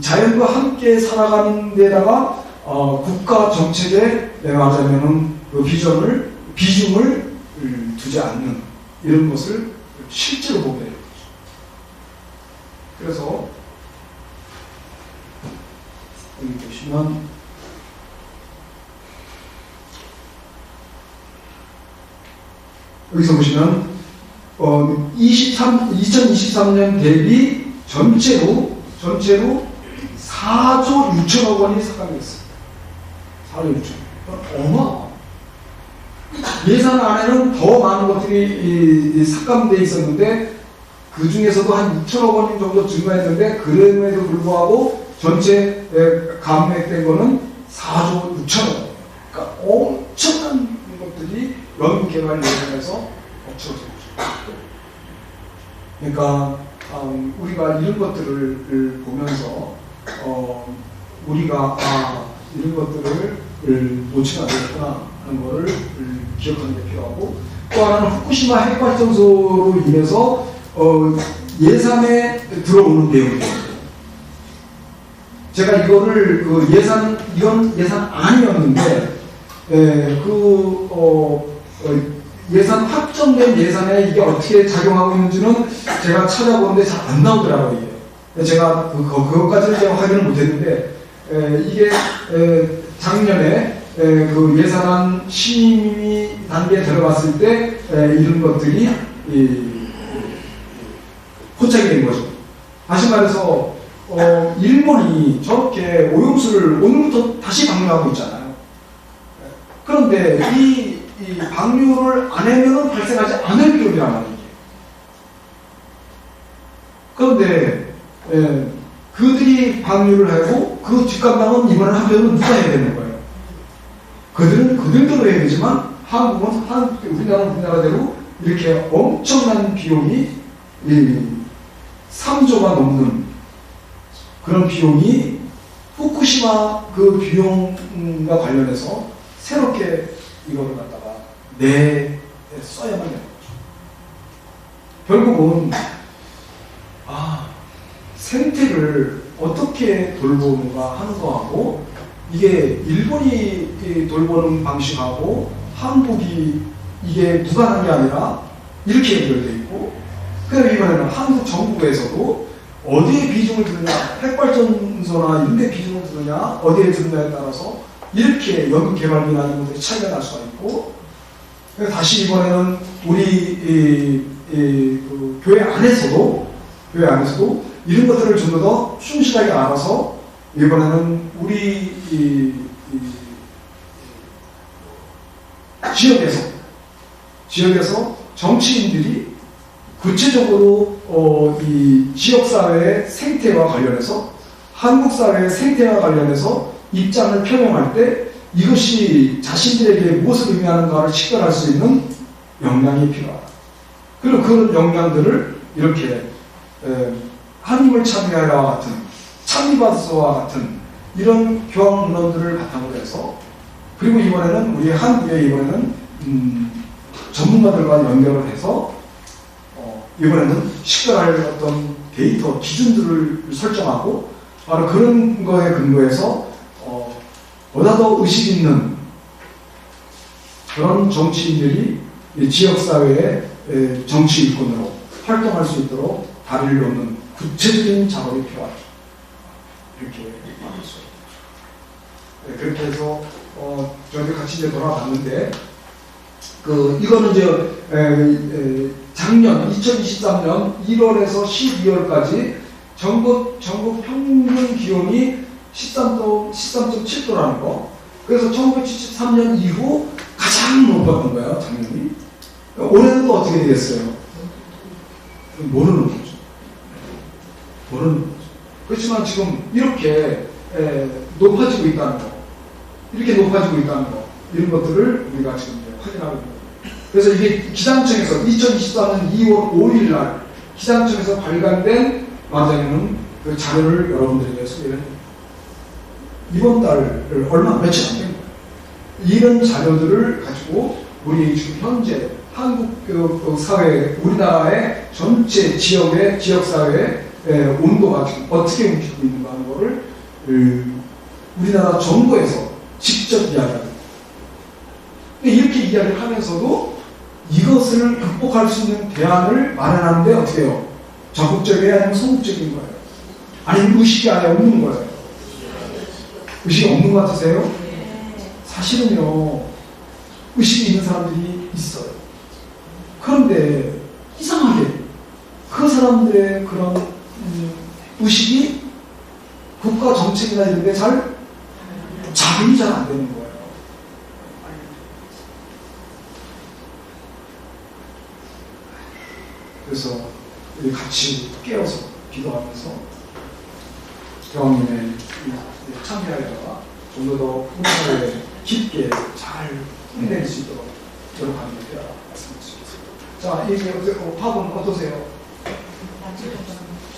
자연과 함께 살아가는 데다가 국가 정책에 말하자면은 비중을 두지 않는 이런 것을 실제로 보게 돼요. 그래서 여기 보시면 여기서 보시면 2023년 대비 전체로 4조 6천억 원이 삭감됐어요. 4조 6천억. 어마어마. 예산 안에는 더 많은 것들이 삭감되어 있었는데 그 중에서도 한 6천억 원 정도 증가했는데 그럼에도 불구하고 전체 감액된 거는 4조 6천억 원. 그러니까 엄청난 것들이 연구개발 예산에서 엎쳐져 있죠. 그러니까 우리가 이런 것들을 보면서 우리가 이런 것들을 놓치면 안 되겠구나 하는 것을 기억하는 게 필요하고 또 하나는 후쿠시마 핵발전소로 인해서 예산에 들어오는 내용이에요. 제가 이거를 이건 예산 아니었는데 예산 확정된 예산에 이게 어떻게 작용하고 있는지는 제가 찾아보는데 잘 안 나오더라고요. 이게. 제가 그것까지는 제가 확인을 못했는데 이게 작년에 예산안 심의 단계에 들어갔을 때 이런 것들이 포착이 된 거죠. 다시 말해서 일본이 저렇게 오염수를 오늘부터 다시 방류하고 있잖아요. 그런데 이 방류를 안 하면 발생하지 않을 비용이란 말이에요. 그런데 그들이 방류를 하고 그 뒷감당은 이번에 한편은 누가 해야 되는 거예요? 그들도 해야 되지만 한국은 우리나라는 우리나라대로 이렇게 엄청난 비용이 3조가 넘는 그런 비용이 후쿠시마 그 비용과 관련해서 새롭게 이거를 갖다가 써야만 되는 거죠. 결국은 생태를 어떻게 돌보는가 하는 거하고 이게 일본이 돌보는 방식하고 한국이 이게 무관한 게 아니라 이렇게 연결되어 있고 그다음에 이번에는 한국 정부에서도 어디에 비중을 두느냐 핵발전소나 이런 데 비중을 두느냐 어디에 두느냐에 따라서 이렇게 연구 개발 비나는 것들이 차이가 날 수가 있고, 그래서 다시 이번에는 우리 그 교회 안에서도 이런 것들을 좀 더 충실하게 알아서 이번에는 우리 지역에서 정치인들이 구체적으로 이 지역사회의 생태와 관련해서 한국 사회의 생태와 관련해서 입장을 표명할 때 이것이 자신들에게 무엇을 의미하는가를 식별할 수 있는 역량이 필요하다. 그리고 그 역량들을 이렇게 하나님을 찬미하여와 같은 찬미받으소와 같은 이런 교황 문헌들을 바탕으로 해서, 그리고 이번에는 우리 한국에 전문가들과 연결을 해서 이번에는 식별할 어떤 데이터 기준들을 설정하고, 바로 그런 거에 근거해서 보다 더 의식 있는 그런 정치인들이 지역사회의 정치 일꾼으로 활동할 수 있도록 다리를 놓는 구체적인 작업이 필요하죠. 이렇게 말했어요. 네, 그렇게 해서 저희들 같이 이제 돌아봤는데, 이거는 이제 작년 2023년 1월에서 12월까지 전국 평균 기온이 13.7도라는 거. 그래서 1973년 이후 가장 높았던 거예요, 작년이. 올해는 또 어떻게 되겠어요? 모르는 거죠. 그렇지만 지금 이렇게 높아지고 있다는 거, 이런 것들을 우리가 지금 확인하고 있는 거예요. 그래서 이게 기상청에서 2024년 2월 5일 날 기상청에서 발간된 맞아요는 그 자료를 여러분들에게 소개를 합니다. 이번 달 며칠 안 된 거예요. 이런 자료들을 가지고 우리 지금 현재 한국 사회, 우리나라의 전체 지역사회의 온도가 지금 어떻게 움직이고 있는가 하는 거를 우리나라 정부에서 직접 이야기합니다. 근데 이렇게 이야기를 하면서도 이것을 극복할 수 있는 대안을 마련하는데 어떻게 해요? 적극적이어야 아니면 소극적인 거예요? 아니면 의식이 아예 없는 거예요? 의식이 없는 것 같으세요? 사실은요, 의식이 있는 사람들이 있어요. 그런데 이상하게 그 사람들의 그런 의식이 국가 정책이나 이런 데 자금이 잘 안 되는 거예요. 그래서 우리 같이 깨어서 기도하면서 교황님의 참여하다가 좀 더 훈련을 깊게 잘 해낼 수 있도록 노력하는 게 말씀드리겠습니다. 자, 이제 파분 어떠세요?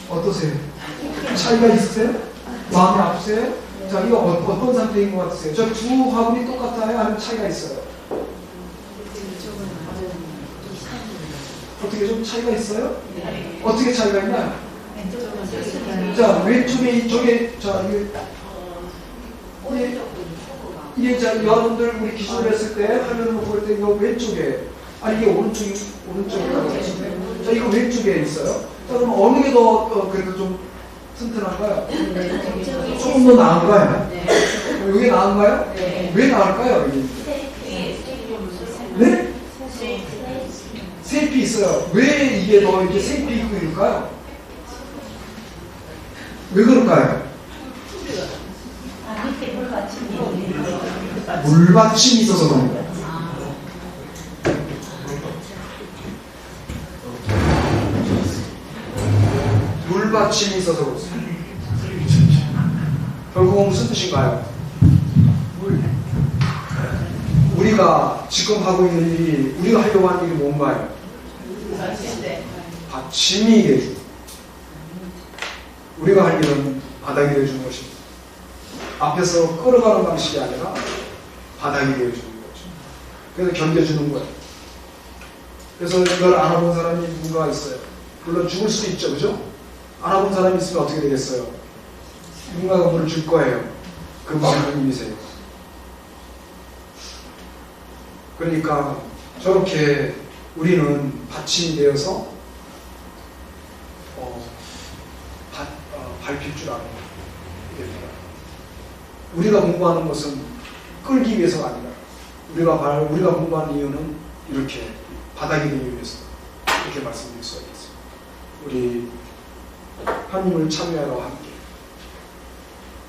어떠세요? 차이가 있으세요? 마음이 아프세요? 자, 이거 어떤 상태인 것 같으세요? 저 두 화분이 똑같아요? 아니면 차이가 있어요? 어떻게 좀 차이가 있어요? 네. 어떻게 차이가 있나요? 자, 왼쪽에 이쪽에, 자, 이게 자, 여러분들 우리 기술을 했을 때, 화면을 볼 때, 이거 왼쪽에, 아니, 이게 오른쪽이라고 했는데, 자, 이거 왼쪽에 있어요. 자, 그럼 어느 게 더, 그래도 좀 튼튼한가요? 조금 더 나은가요? 이게 나은가요? 왜 나을까요? 이게? 네? 세입이 있어요. 왜 이게 더 이렇게 세입이 있고 이럴까요? 왜 그럴까요? 물받침이 있어서 그런 거예요. 물받침이 있어서 그렇습니다. 결국은 무슨 뜻인가요? 우리가 지금 하고 있는 일이, 우리가 하려고 하는 일이 뭔가요? 받침이 되죠. 우리가 할 일은 바닥이 되어주는 것입니다. 앞에서 끌어가는 방식이 아니라 바닥이 되어주는 거죠. 그래서 견뎌주는 거예요. 그래서 이걸 알아본 사람이 누군가 있어요. 물론 죽을 수도 있죠, 그죠? 알아본 사람이 있으면 어떻게 되겠어요? 누군가가 물을 줄 거예요. 그 하나님이세요. 그러니까 저렇게 우리는 받침이 되어서 밟힐 줄 아는 겁니다. 우리가 공부하는 것은 끌기 위해서가 아니라 우리가 공부하는 이유는 이렇게 바닥이 되기 위해서 이렇게 말씀드릴 수가 있겠습니다. 우리 하나님을 참여하러 함께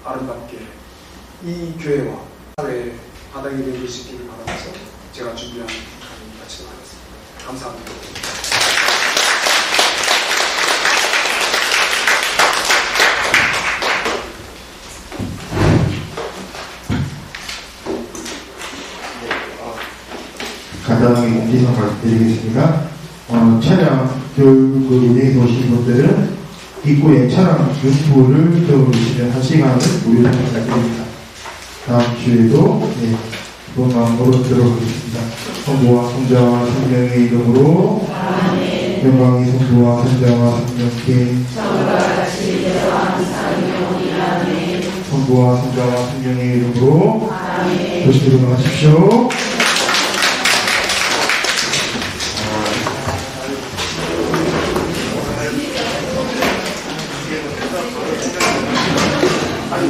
아름답게 이 교회와 사회에 바닥이 되실 수 있기를 바라면서 제가 준비한 강의 마치도록 하겠습니다. 감사합니다. 간단하게 공지사항 말씀드리겠습니다. 차량 교육을 운행해 오신 분들은 입구에 차량 융표를 적어주시면 1시간을 무료 참여드립니다. 다음 주에도 좋은 마음으로 들어보겠습니다. 성부와 성자와 성령의 이름으로 영광이 성부와 성자와 성령께 성부와 성자와 성령의 이름으로 조심히 일어나십시오. 아니,